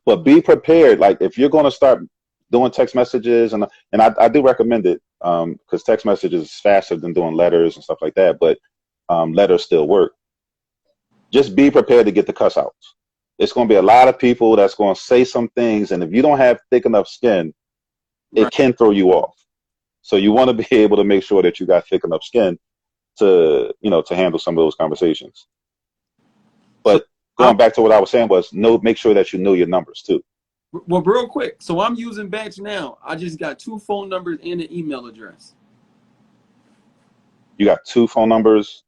But be prepared. Like if you're going to start doing text messages, and I do recommend it because text messages is faster than doing letters and stuff like that. But letters still work. Just be prepared to get the cuss outs. It's going to be a lot of people that's going to say some things, and if you don't have thick enough skin, Right. it can throw you off. So you want to be able to make sure that you got thick enough skin to handle some of those conversations. But going back to what I was saying was make sure that you know your numbers too. Well, real quick. So I'm using Batch now. I just got 2 phone numbers and an email address. You got 2 phone numbers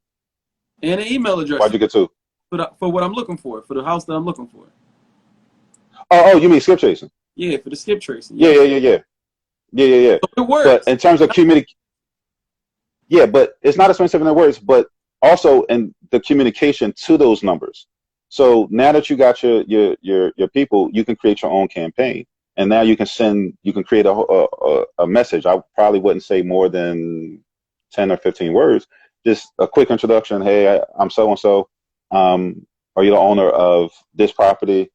And an email address Why'd you get 2? for what I'm looking for the house that I'm looking for. Oh, you mean skip chasing? Yeah, for the skip tracing. Yeah. So it works. But in terms of yeah, but it's not expensive in the words, but also in the communication to those numbers. So now that you got your people, you can create your own campaign, and now you can create a message. I probably wouldn't say more than 10 or 15 words. Just a quick introduction. Hey, I'm so and so. Are you the owner of this property?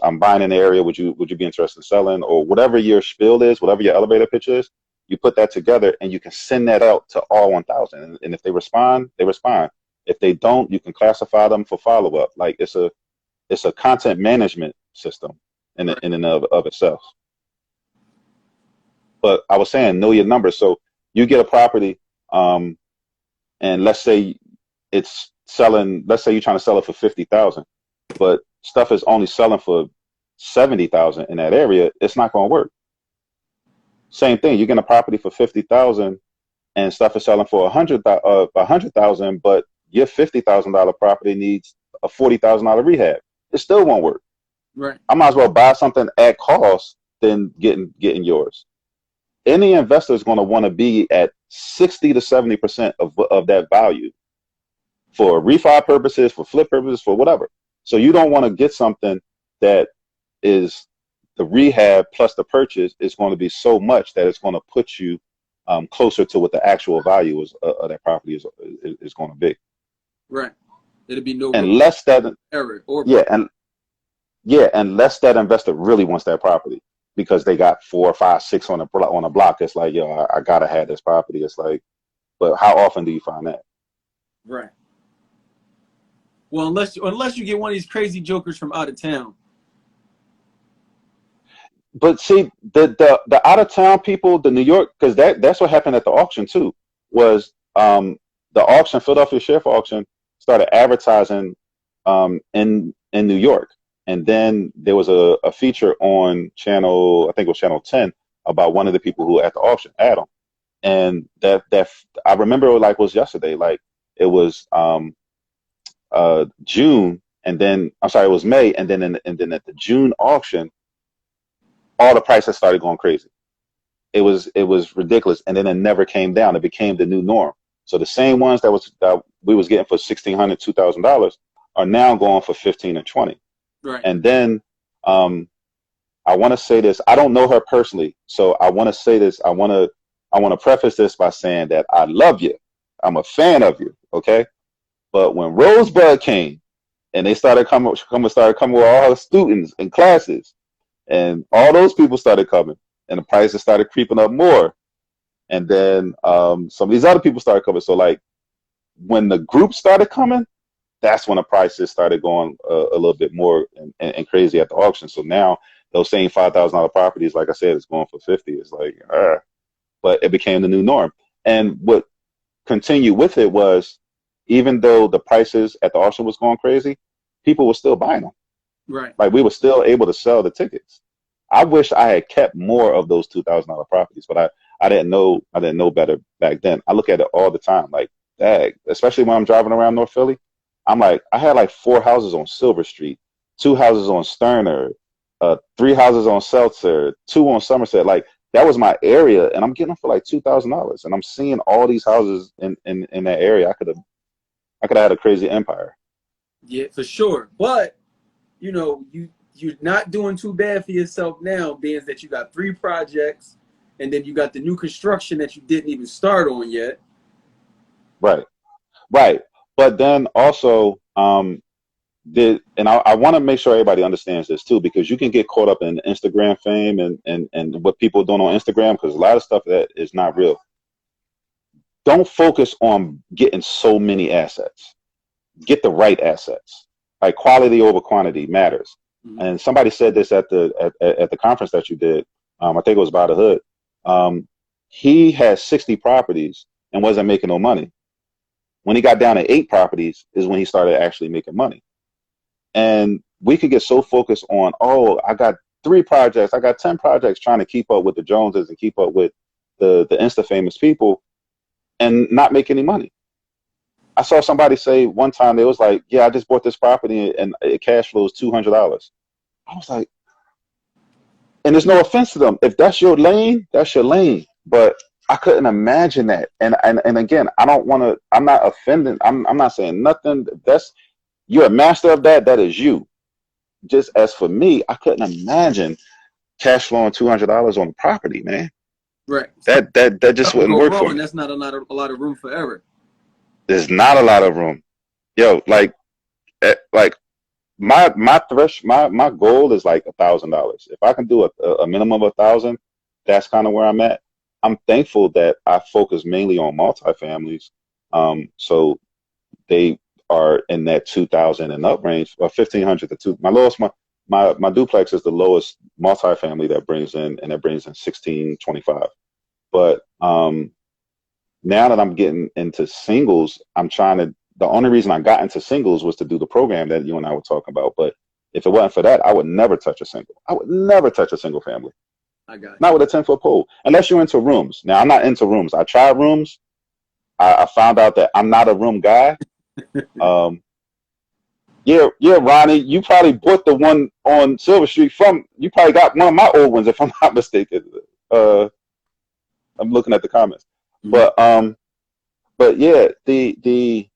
I'm buying in the area. Would you be interested in selling, or whatever your spiel is, whatever your elevator pitch is? You put that together and you can send that out to all 1,000. And if they respond, they respond. If they don't, you can classify them for follow-up. Like it's a content management system in and of itself. But I was saying, know your numbers. So you get a property, and let's say it's selling. Let's say you're trying to sell it for 50,000, but stuff is only selling for 70,000 in that area. It's not going to work. Same thing. You get a property for 50,000, and stuff is selling for 100,000, but your $50,000 property needs a $40,000 rehab. It still won't work. Right. I might as well buy something at cost than getting yours. Any investor is going to want to be at 60 to 70% of that value for refi purposes, for flip purposes, for whatever. So you don't want to get something that is the rehab plus the purchase is going to be so much that it's going to put you closer to what the actual value of that property is going to be. Right. It'll be no unless that error or unless that investor really wants that property because they got 4 or 5, 6 on a block. It's like, yo, I gotta have this property. It's like, but how often do you find that? Right. Well, unless you get one of these crazy jokers from out of town. But see, the out of town people, the New York, because that's what happened at the auction too. was the auction, Philadelphia Sheriff Auction, started advertising in New York, and then there was a feature on channel, I think it was channel 10, about one of the people who were at the auction, Adam, and that I remember it like it was yesterday, like it was June, and then I'm sorry, it was May, and then at the June auction, all the prices started going crazy. It was ridiculous, and then it never came down. It became the new norm. So the same ones that we was getting for $1,600, $2,000 are now going for 15 and 20. Right. And then I want to say this. I don't know her personally, so I want to say this. I want to preface this by saying that I love you. I'm a fan of you. Okay. But when Rosebud came and they started coming with all her students and classes, and all those people started coming, and the prices started creeping up more, and then some of these other people started coming. So like when the group started coming, that's when the prices started going a little bit more and crazy at the auction. So now those same $5,000 properties, like I said, is going for 50. It's like, but it became the new norm. And what continued with it was, even though the prices at the auction was going crazy, people were still buying them. Right. Like we were still able to sell the tickets. I wish I had kept more of those $2,000 properties, but I didn't know better back then. I look at it all the time, like, dang, especially when I'm driving around North Philly. I'm like, I had like 4 houses on Silver Street, 2 houses on Sterner, 3 houses on Seltzer, 2 on Somerset. Like that was my area, and I'm getting them for like $2,000, and I'm seeing all these houses in that area. I could have had a crazy empire. Yeah, for sure. But you know, you're not doing too bad for yourself now, being that you got 3 projects, and then you got the new construction that you didn't even start on yet. Right. But then also, and I want to make sure everybody understands this too, because you can get caught up in Instagram fame and what people are doing on Instagram, because a lot of stuff that is not real. Don't focus on getting so many assets. Get the right assets. Like quality over quantity matters. Mm-hmm. And somebody said this at the conference that you did. I think it was By the Hood. He had 60 properties and wasn't making no money. When he got down to 8 properties is when he started actually making money. And we could get so focused on, oh, I got 3 projects, I got 10 projects, trying to keep up with the Joneses and keep up with the Insta famous people, and not make any money. I saw somebody say one time, they was like, yeah, I just bought this property and it cash flows $200. I was like, and there's no offense to them. If that's your lane, that's your lane. But I couldn't imagine that. And again, I'm not offending. I'm not saying nothing. You're a master of that. That is you. Just as for me, I couldn't imagine cash flowing $200 on a property, man. Right. That just wouldn't work for me. And that's not a lot of room for error. There's not a lot of room. Yo, like my goal is like $1,000. If I can do a minimum of 1,000, that's kind of where I'm at. I'm thankful that I focus mainly on multifamilies, so they are in that 2,000 and up range, or 1,500 to 2. My lowest, my duplex is the lowest multifamily that brings in 1,625. But now that I'm getting into singles, the only reason I got into singles was to do the program that you and I were talking about. But if it wasn't for that, I would never touch a single. I would never touch a single family. I got you. Not with a 10-foot pole, unless you're into rooms. Now, I'm not into rooms. I tried rooms. I found out that I'm not a room guy. Yeah, Ronnie, you probably bought the one on Silver Street you probably got one of my old ones, if I'm not mistaken. I'm looking at the comments. Mm-hmm. But yeah, the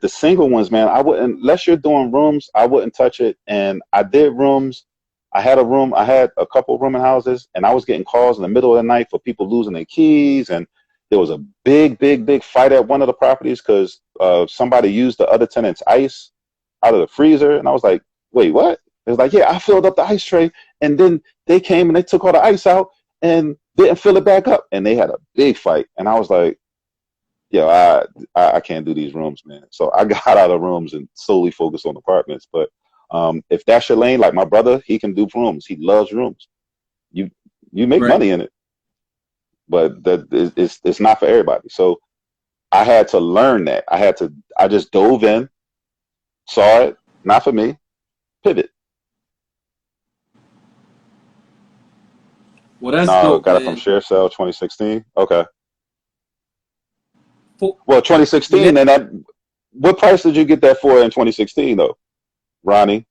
single ones, man, I wouldn't, unless you're doing rooms, I wouldn't touch it. And I did rooms. I had a couple rooming houses, and I was getting calls in the middle of the night for people losing their keys, and there was a big fight at one of the properties because somebody used the other tenant's ice out of the freezer, and I was like, wait, what? It was like, yeah, I filled up the ice tray, and then they came and they took all the ice out and didn't fill it back up, and they had a big fight, and I was like, yo, I can't do these rooms, man. So I got out of rooms and solely focused on apartments. But if that's your lane, like my brother, he can do rooms. He loves rooms. You make money in it. but it's not for everybody. So I had to learn that. I just dove in, saw it, not for me, pivot. Well, that's No, dope, got it from man. ShareCell 2016. Okay. For, Well, now, 2016, then that, what price did you get that for in 2016 though, Ronnie?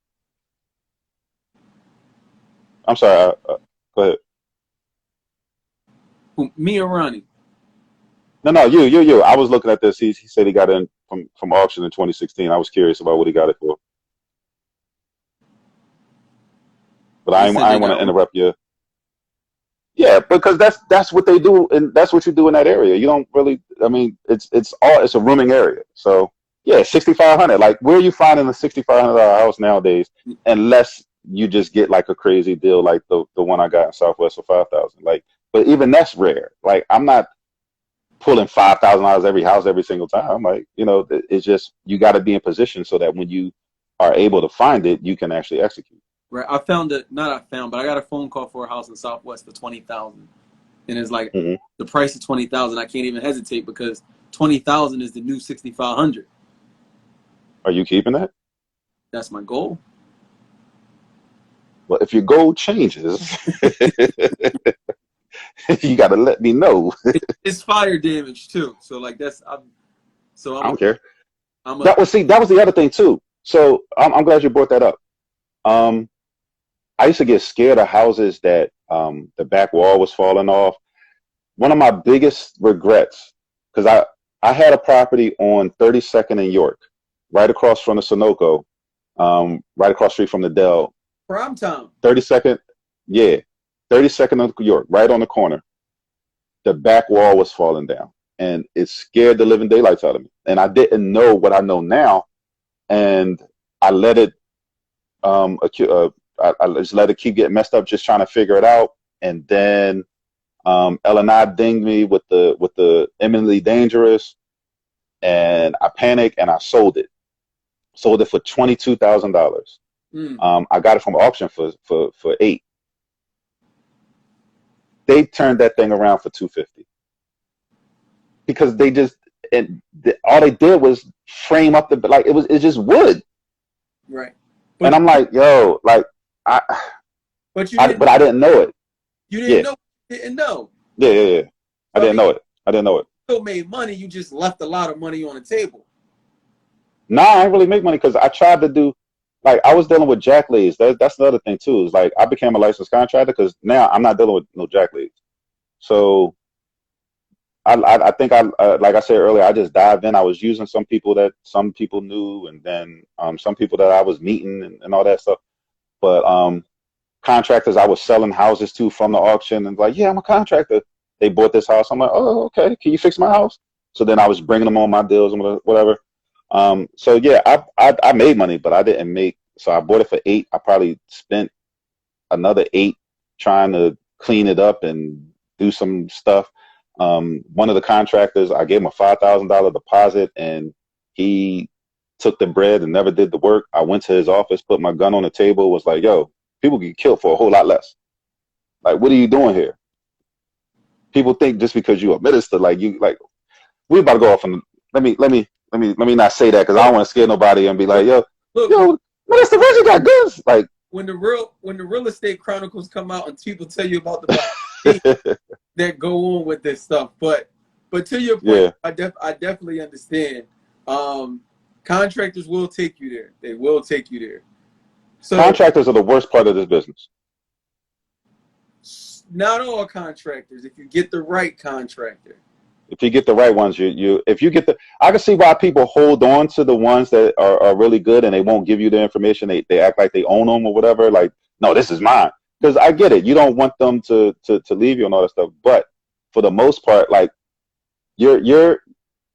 I'm sorry. Go ahead. me or Ronnie? No, you. I was looking at this. He said he got in from auction in 2016. I was curious about what he got it for, but They I said they ain't want to got. interrupt you. Yeah, because that's what they do, and that's what you do in that area. You don't really. I mean, it's a rooming area. So yeah, 6,500. Like, where are you finding a $6,500 house nowadays? Unless you just get like a crazy deal, like the one I got in Southwest for 5,000. Like, but even that's rare. Like, I'm not pulling $5,000 every house every single time. Like, it's just you got to be in position so that when you are able to find it, you can actually execute. Right, I found it. Not I found, but I got a phone call for a house in Southwest for 20,000, and it's like Hmm. the price of 20,000. I can't even hesitate because 20,000 is the new 6,500. Are you keeping that? That's my goal. Well, if your goal changes, you got to let me know. It's fire damage too, so like that's so I don't care. I'm a That was the other thing too. So I'm glad you brought that up. Um, I used to get scared of houses that the back wall was falling off. One of my biggest regrets, because I had a property on 32nd and York, right across from the Sunoco, right across the street from the Dell. prime time. 32nd, yeah, 32nd and York, right on the corner. The back wall was falling down, and it scared the living daylights out of me. And I didn't know what I know now, and I let it I just let it keep getting messed up, just trying to figure it out. And then L&I dinged me with the imminently dangerous, and I panicked and I sold it. Sold it for $22,000. Mm, I got it from auction for 8. They turned that thing around for 250 because they just all they did was frame up it's just wood. right, And but I'm like, yo, like I but but I didn't know it. you didn't Yeah, know you didn't know. yeah. I So, I didn't mean, know it. I didn't know it. you still made money. You just left a lot of money on the table. Nah, I didn't really make money because I tried to do, like, I was dealing with jack leads. That's the other thing too. Is like I became a licensed contractor because now I'm not dealing with no jack leads. So I think like I said earlier, I just dived in. I was using some people that some people knew, and then some people that I was meeting and all that stuff. But contractors I was selling houses to from the auction, and like, yeah, I'm a contractor. They bought this house. I'm like, oh, okay. Can you fix my house? So then I was bringing them on my deals and whatever. So yeah, I made money, but I didn't make. So I bought it for 8. I probably spent another 8 trying to clean it up and do some stuff. One of the contractors, I gave him a $5,000 deposit, and he took the bread and never did the work. I went to his office, put my gun on the table, was like, yo, people get killed for a whole lot less. Like, what are you doing here? People think just because you're a minister, like we about to go off and let me not say that because I don't want to scare nobody and be like, Look, yo, Minister Reggie got guns. Like, when the real estate chronicles come out and people tell you about the that go on with this stuff, but to your point, yeah, I definitely understand. Contractors will take you there. They will take you there. So contractors are the worst part of this business. not all contractors. If you get the right contractor, If you get the right ones, if you get I can see why people hold on to the ones that are really good and they won't give you the information. They act like they own them or whatever. Like, no, this is mine. Because I get it. You don't want them to leave you and all that stuff. But for the most part, like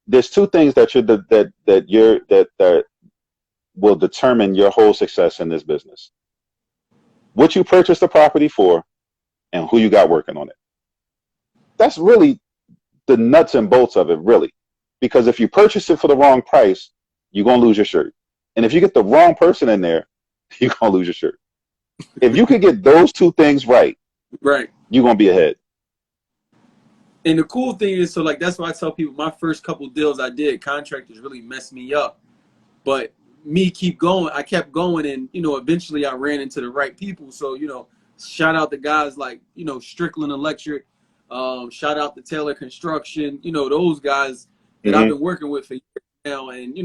there's 2 things that will determine your whole success in this business. What you purchased the property for and who you got working on it. That's really the nuts and bolts of it, really. Because if you purchase it for the wrong price, you're going to lose your shirt. And if you get the wrong person in there, you're going to lose your shirt. If you could get those 2 things right, right? you're going to be ahead. And the cool thing is, so like that's why I tell people my first couple deals I did, contractors really messed me up. But me keep going, I kept going, and eventually I ran into the right people. So shout out to guys like Strickland Electric, shout out to Taylor Construction, those guys that I've Hmm. been working with for years now, and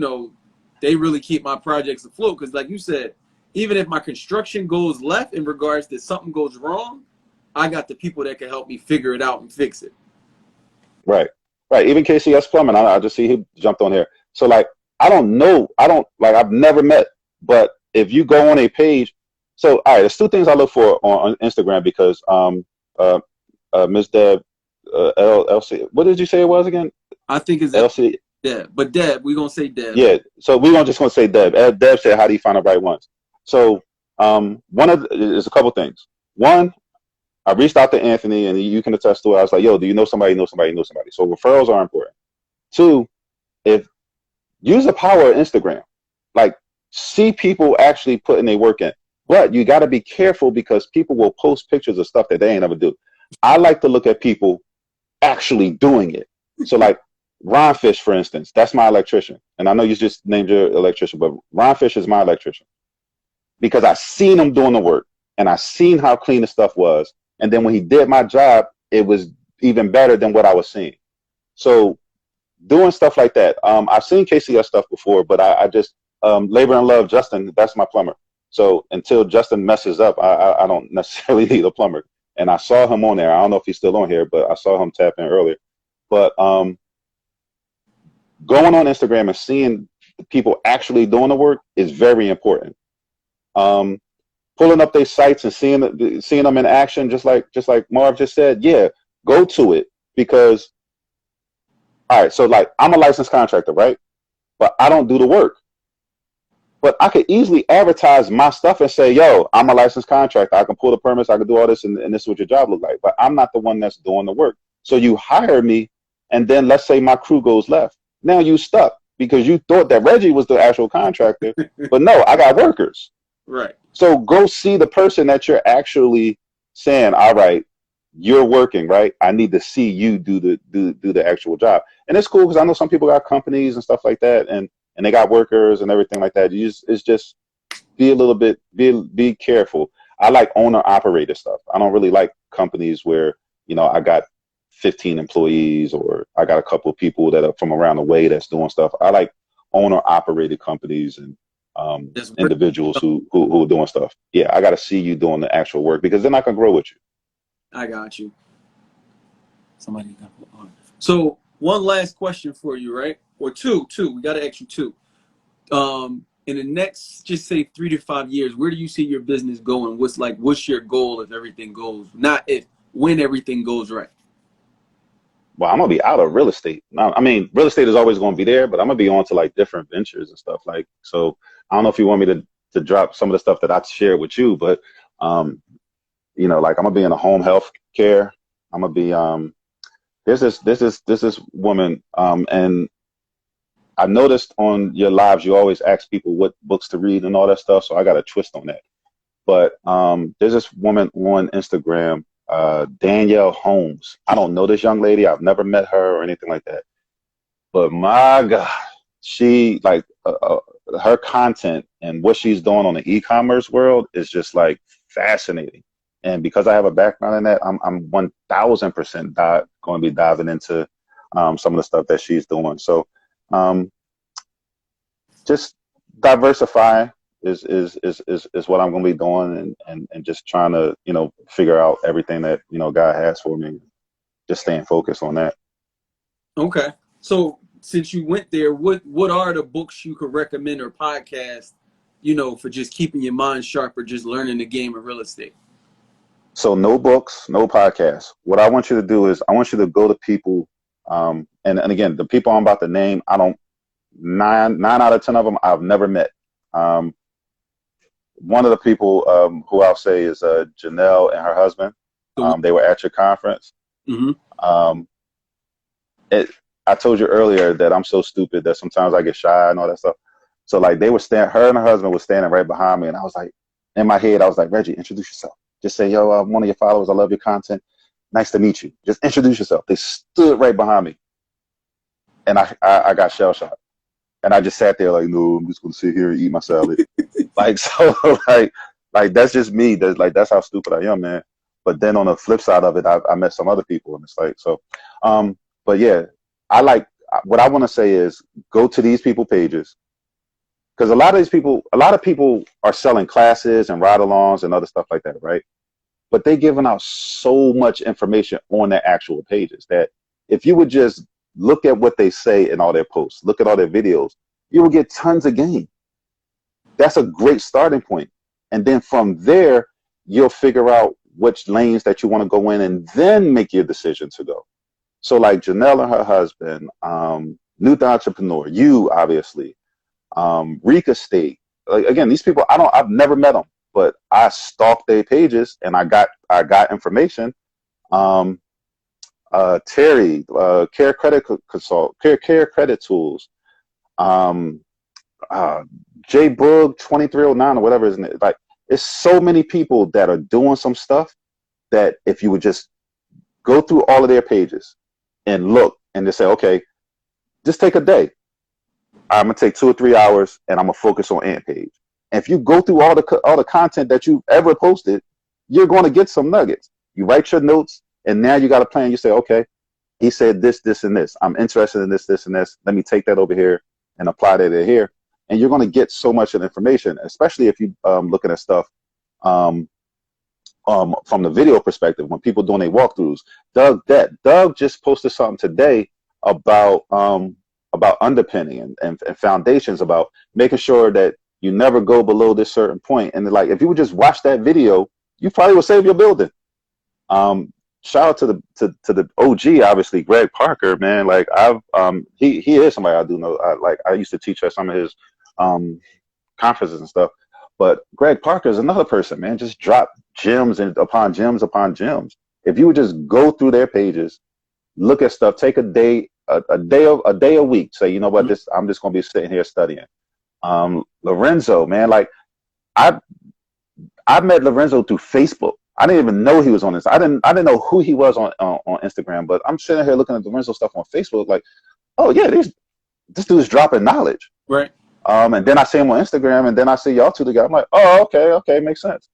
they really keep my projects afloat. Because like you said, even if my construction goes left in regards to something goes wrong, I got the people that can help me figure it out and fix it. Right. Right. Even KCS Plumbing, I just see he jumped on here. So like, I don't know. I don't like. I've never met. But if you go on a page, so all right, there's two things I look for on Instagram because uh Miss Deb LC. What did you say it was again? I think it's LC. Deb, but Deb, we're gonna say Deb. Yeah. So we won't just gonna say Deb. Deb said, "How do you find the right ones?" So one of there's a couple things. One, I reached out to Anthony, and you can attest to it. I was like, "Yo, do you know somebody? Know somebody? Know somebody?" So referrals are important. Two, if use the power of Instagram, like see people actually putting their work in. But you got to be careful because people will post pictures of stuff that they ain't ever do. I like to look at people actually doing it. So like Ron Fish, for instance, that's my electrician, and I know you just named your electrician, but Ron Fish is my electrician because I seen him doing the work and I seen how clean the stuff was. And then when he did my job, it was even better than what I was seeing. So doing stuff like that. I've seen KCS stuff before, but I just labor and love Justin. That's my plumber. So until Justin messes up, I don't necessarily need a plumber. And I saw him on there. I don't know if he's still on here, but I saw him tap in earlier. But going on Instagram and seeing people actually doing the work is very important. Um, Pulling up their sites and seeing them in action, just like Marv just said. Yeah, go to it because all right. So like I'm a licensed contractor, right? But I don't do the work. But I could easily advertise my stuff and say, yo, I'm a licensed contractor. I can pull the permits. I can do all this, and this is what your job look like. But I'm not the one that's doing the work. So you hire me, and then let's say my crew goes left. Now you stuck because you thought that Reggie was the actual contractor. But no, I got workers. Right. So go see the person that you're actually saying, all right, you're working, right? I need to see you do the actual job. And it's cool because I know some people got companies and stuff like that, and they got workers and everything like that. It's just be a little bit be careful. I like owner operator stuff. I don't really like companies where I got 15 employees or I got a couple of people that are from around the way that's doing stuff. I like owner operated companies and individuals who are doing stuff. Yeah, I got to see you doing the actual work because then I can grow with you. I got you. Somebody got on. So one last question for you, right? Or two. We got to ask you two. In the next, just say 3 to 5 years, where do you see your business going? What's your goal if everything goes? Not if, when everything goes right. Well, I'm gonna be out of real estate. Now, I mean, real estate is always gonna be there, but I'm gonna be on to like different ventures and stuff. Like, so I don't know if you want me to drop some of the stuff that I shared with you, but um, like I'm gonna be in a home health care. I'm gonna be there's this woman and I noticed on your lives you always ask people what books to read and all that stuff. So I got a twist on that. But there's this woman on Instagram, Danielle Holmes. I don't know this young lady. I've never met her or anything like that. But my God, she her content and what she's doing on the e-commerce world is just like fascinating. And because I have a background in that, I'm 1000% going to be diving into some of the stuff that she's doing. So um, just diversifying is what I'm going to be doing and just trying to, figure out everything that, God has for me. Just staying focused on that. Okay. So since you went there, what are the books you could recommend or podcasts, for just keeping your mind sharp or just learning the game of real estate? So no books, no podcasts. What I want you to do is I want you to go to people, and again, the people I'm about to name, I don't, nine out of 10 of them I've never met. One of the people who I'll say is Janelle and her husband. They were at your conference. Mm-hmm. I told you earlier that I'm so stupid that sometimes I get shy and all that stuff. So like they were her and her husband was standing right behind me, and I was like, in my head, I was like, Reggie, introduce yourself. Just say, yo, I'm one of your followers. I love your content. nice to meet you. Just introduce yourself. They stood right behind me. And I got shell shocked. And I just sat there like, no, I'm just going to sit here and eat my salad. Like, so, like that's just me. That's how stupid I am, man. But then on the flip side of it, I met some other people, and it's like, so, but yeah, what I want to say is go to these people pages, because a lot of people are selling classes and ride-alongs and other stuff like that, right? But they're giving out so much information on their actual pages that if you would just look at what they say in all their posts, look at all their videos, you will get tons of game. That's a great starting point. And then from there, you'll figure out which lanes that you want to go in and then make your decision to go. So like Janelle and her husband, New Entrepreneur, you obviously, Rika State. Like, again, these people, I've never met them, but I stalked their pages and I got information. Terry, Care Credit Consult, Care Credit Tools, J Boog 2309 or whatever his name. Like, it's so many people that are doing some stuff that if you would just go through all of their pages and look and just say, okay, just take a day. I'm gonna take 2 or 3 hours and I'm gonna focus on Ant page. And if you go through all the content that you've ever posted, you're going to get some nuggets. You write your notes, and now you got a plan. You say, okay, he said this, this, and this. I'm interested in this, this, and this. Let me take that over here and apply that here. And you're going to get so much of information, especially if you looking at stuff from the video perspective. When people doing their walkthroughs, Doug just posted something today about underpinning and foundations, about making sure that you never go below this certain point. And like, if you would just watch that video, you probably will save your building. Shout out to the OG, obviously, Greg Parker, man. Like, he is somebody I do know. I used to teach at some of his conferences and stuff. But Greg Parker is another person, man. Just drop gems upon gems upon gems. If you would just go through their pages, look at stuff, take a day a week. Say, you know what, I'm just gonna be sitting here studying. Lorenzo, man, like I met Lorenzo through Facebook. I didn't even know he was on this. I didn't know who he was on Instagram, but I'm sitting here looking at Lorenzo stuff on Facebook, like, oh yeah, this dude's dropping knowledge. Right. And then I see him on Instagram, and then I see y'all two together. I'm like, oh, okay, makes sense.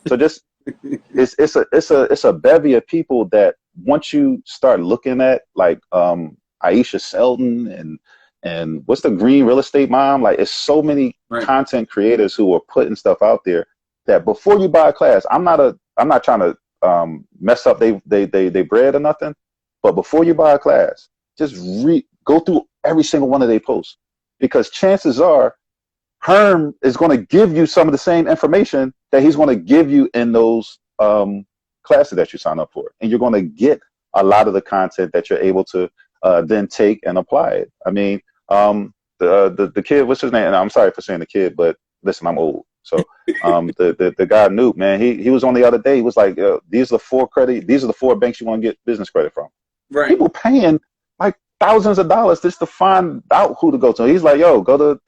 So just it's a bevy of people that once you start looking at, like Aisha Selden and what's the green real estate mom, like it's so many content creators who are putting stuff out there that before you buy a class, I'm not trying to mess up they bread or nothing, but before you buy a class, just go through every single one of their posts, because chances are Herm is going to give you some of the same information that he's going to give you in those classes that you sign up for, and you're going to get a lot of the content that you're able to then take and apply it. I mean, the kid, what's his name? And I'm sorry for saying the kid, but listen, I'm old. So the guy Newt, man, he was on the other day. He was like, these are the 4 banks you want to get business credit from. Right. People paying like thousands of dollars just to find out who to go to. He's like, yo, go to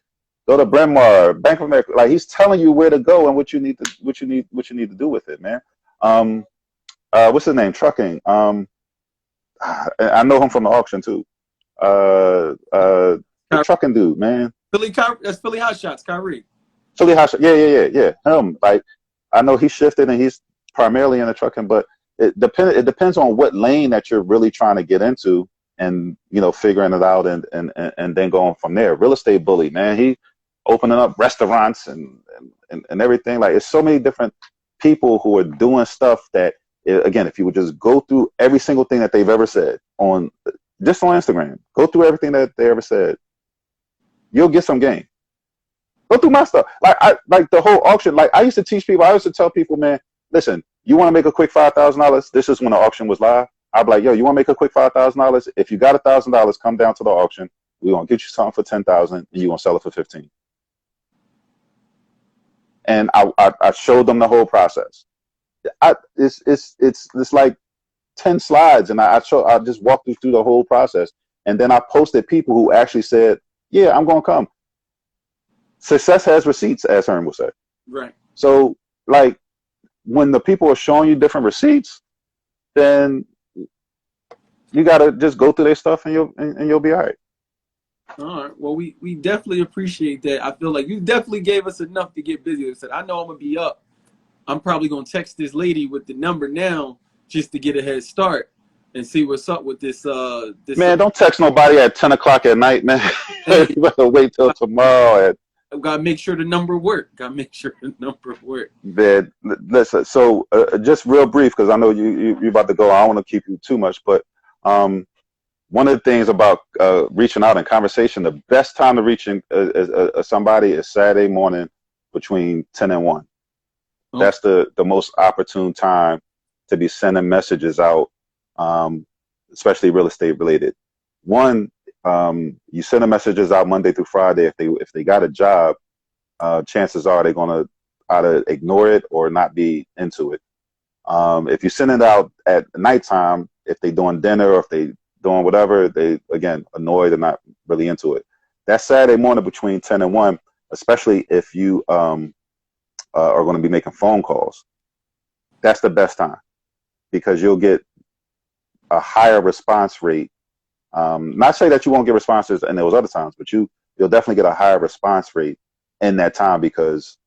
Bryn Mawr, Bank of America. Like, he's telling you where to go and what you need to do with it, man. What's his name? Trucking. I know him from the auction too. The trucking dude, man. That's Philly Hot Shots, Kyrie. Philly Hot Shots. Yeah. Him. Like, I know he shifted and he's primarily in the trucking, but it depends on what lane that you're really trying to get into, and figuring it out and then going from there. Real estate bully, man. He opening up restaurants and everything. Like, it's so many different people who are doing stuff that, again, if you would just go through every single thing that they've ever said on Instagram, go through everything that they ever said, you'll get some game. Go through my stuff. Like the whole auction. Like, I used to teach people. I used to tell people, man, listen, you want to make a quick $5,000? This is when the auction was live. I'd be like, yo, you want to make a quick $5,000? If you got $1,000, come down to the auction. We're gonna get you something for $10,000, and you're gonna sell it for $15,000. And I showed them the whole process. It's like 10 slides, and I just walked through the whole process, and then I posted people who actually said, yeah, I'm gonna come. Success has receipts, as Herm would say. Right. So, like, when the people are showing you different receipts, then you gotta just go through their stuff and you'll be all right. All right. Well, we definitely appreciate that. I feel like you definitely gave us enough to get busy. I said, I know I'm gonna be up. I'm probably gonna text this lady with the number now just to get a head start and see what's up with this. Man, don't text nobody at 10 o'clock at night, man. You Hey, better wait till tomorrow. I gotta make sure the number work. Gotta make sure the number work. Listen, so just real brief, because I know you about to go. I don't want to keep you too much, but one of the things about reaching out in conversation, the best time to reach somebody is Saturday morning between 10 and 1. Oh. That's the most opportune time to be sending messages out, especially real estate related. One, you send the messages out Monday through Friday. If they got a job, chances are they're gonna either ignore it or not be into it. If you send it out at nighttime, if they doing dinner or if they doing whatever, they again annoyed and not really into it. That Saturday morning between 10 and 1, especially if you are going to be making phone calls, that's the best time because you'll get a higher response rate. Not say that you won't get responses in those other times, but you'll definitely get a higher response rate in that time because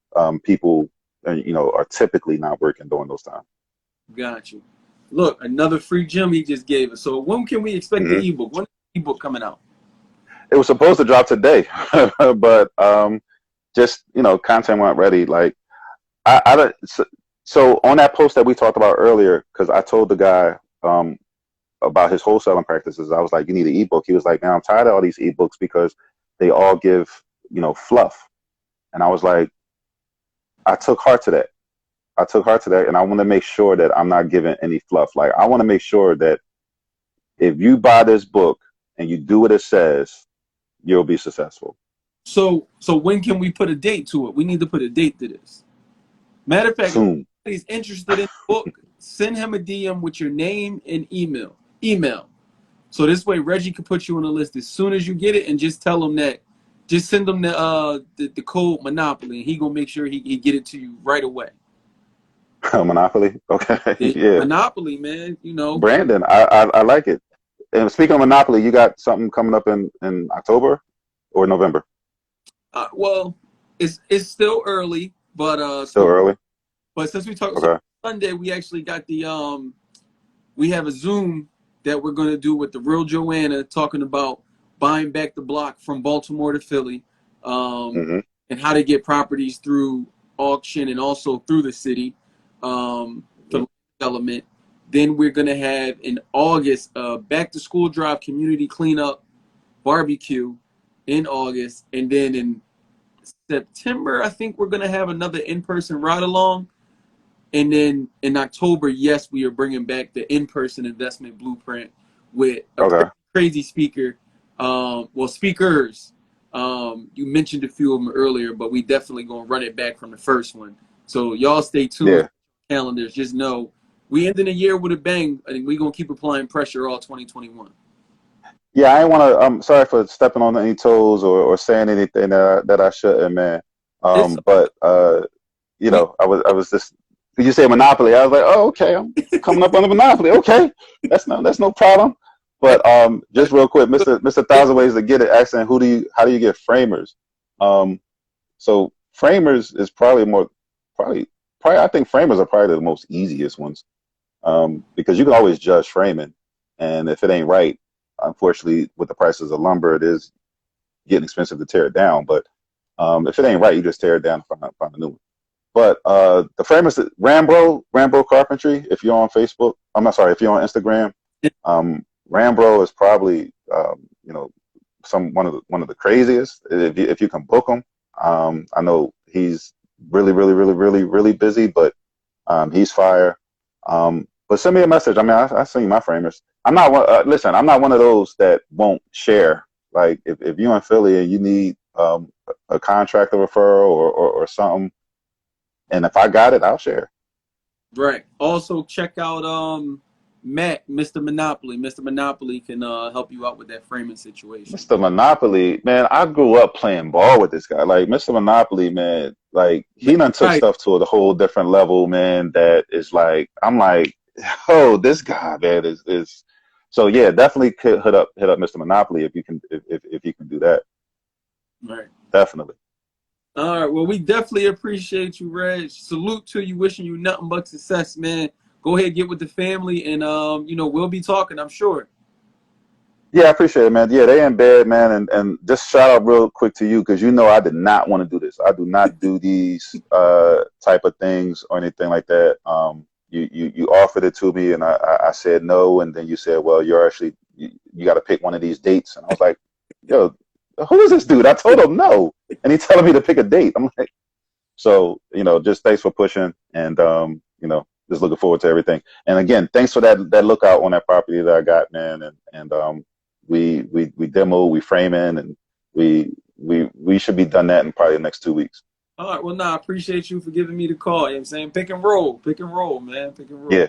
people are typically not working during those times. Got you. Look, another free gem he just gave us. So when can we expect Mm-hmm. the ebook? When is the ebook coming out? It was supposed to drop today, but just content weren't ready. Like I don't. So on that post that we talked about earlier, because I told the guy about his wholesaling practices, I was like, you need an ebook. He was like, man, I'm tired of all these ebooks because they all give fluff. And I was like, I took heart to that. And I want to make sure that I'm not giving any fluff. Like, I want to make sure that if you buy this book and you do what it says, you'll be successful. So when can we put a date to it? We need to put a date to this. Matter of fact, Soon. if he's interested in the book, send him a DM with your name and email. So this way Reggie can put you on the list as soon as you get it, and just tell him that. Just send him the code Monopoly, and he gonna make sure he get it to you right away. Monopoly? Okay. Yeah. Monopoly, man. Brandon, I like it. And speaking of Monopoly, you got something coming up in October or November? Well, it's still early, but Still early. But since we talked Okay. Sunday, we actually got we have a Zoom that we're gonna do with the real Joanna talking about buying back the block from Baltimore to Philly, Mm-hmm. and how to get properties through auction and also through the city for development. Then we're gonna have in August back to school drive community cleanup barbecue in August, and then in September I think we're gonna have another in-person ride along, and then in October, yes, we are bringing back the in-person investment blueprint with a crazy speaker. Speakers. You mentioned a few of them earlier, but we definitely gonna run it back from the first one. So y'all stay tuned. Yeah. Calendars. Just know we ending the year with a bang, and we gonna keep applying pressure all 2021. Yeah, I ain't want to. I'm sorry for stepping on any toes or saying anything that I shouldn't, man. But I was just. You say Monopoly, I was like, oh, okay, I'm coming up on the Monopoly. Okay, that's no problem. But just real quick, Mr. Thousand Ways to Get It, asking how do you get framers? So framers is probably I think framers are probably the most easiest ones, because you can always judge framing, and if it ain't right, unfortunately, with the prices of lumber, it is getting expensive to tear it down. But if it ain't right, you just tear it down and find a new one. But the framers, Rambro Carpentry, if you're on Facebook, if you're on Instagram, Rambro is probably one of the craziest. If you can book him, I know he's really busy, but he's fire. But send me a message. I mean, I seen my framers. I'm not one of those that won't share. Like if you're in Philly and you need a contractor referral or something, and if I got it, I'll share. Right. Also, check out Matt, Mr. Monopoly. Mr. Monopoly can help you out with that framing situation. Mr. Monopoly, man, I grew up playing ball with this guy. Like Mr. Monopoly, man, like he done took stuff to a whole different level, man. That is like, I'm like, oh, this guy, man, is So yeah, definitely could hit up Mr. Monopoly if you can if you can do that. Right. Definitely. All right. Well, we definitely appreciate you, Reg. Salute to you. Wishing you nothing but success, man. Go ahead, get with the family, and we'll be talking, I'm sure. Yeah, I appreciate it, man. Yeah, they in bed, man, and just shout out real quick to you because you know I did not want to do this. I do not do these type of things or anything like that. You offered it to me, and I said no, and then you said, well, you're actually you got to pick one of these dates, and I was like, yo, who is this dude? I told him no, and he's telling me to pick a date. I'm like, so just thanks for pushing, and just looking forward to everything. And again, thanks for that lookout on that property that I got, man, and we demo, we frame in, and we should be done that in probably the next 2 weeks. All right. Well, I appreciate you for giving me the call. You know what I'm saying? Pick and roll, man. Pick and roll. Yeah,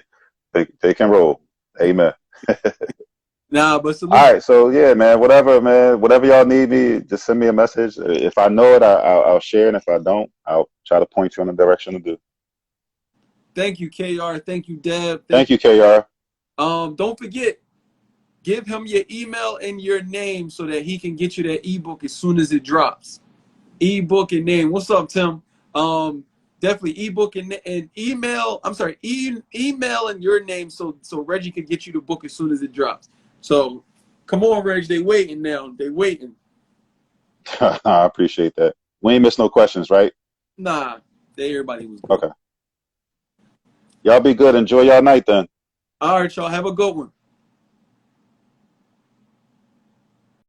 pick and roll. Amen. But salute. All right, so yeah, man, whatever y'all need me, just send me a message. If I know it, I'll share, and if I don't, I'll try to point you in the direction to do. Thank you, KR. Thank you, Deb. Thank you, KR. Don't forget, give him your email and your name so that he can get you that ebook as soon as it drops. Ebook and name. What's up, Tim? Definitely ebook and email. I'm sorry, email and your name so Reggie can get you the book as soon as it drops. So come on, Reg. They waiting now. They waiting. I appreciate that. We ain't miss no questions, right? Nah, everybody was good. Okay. Y'all be good. Enjoy y'all night then. All right, y'all. Have a good one.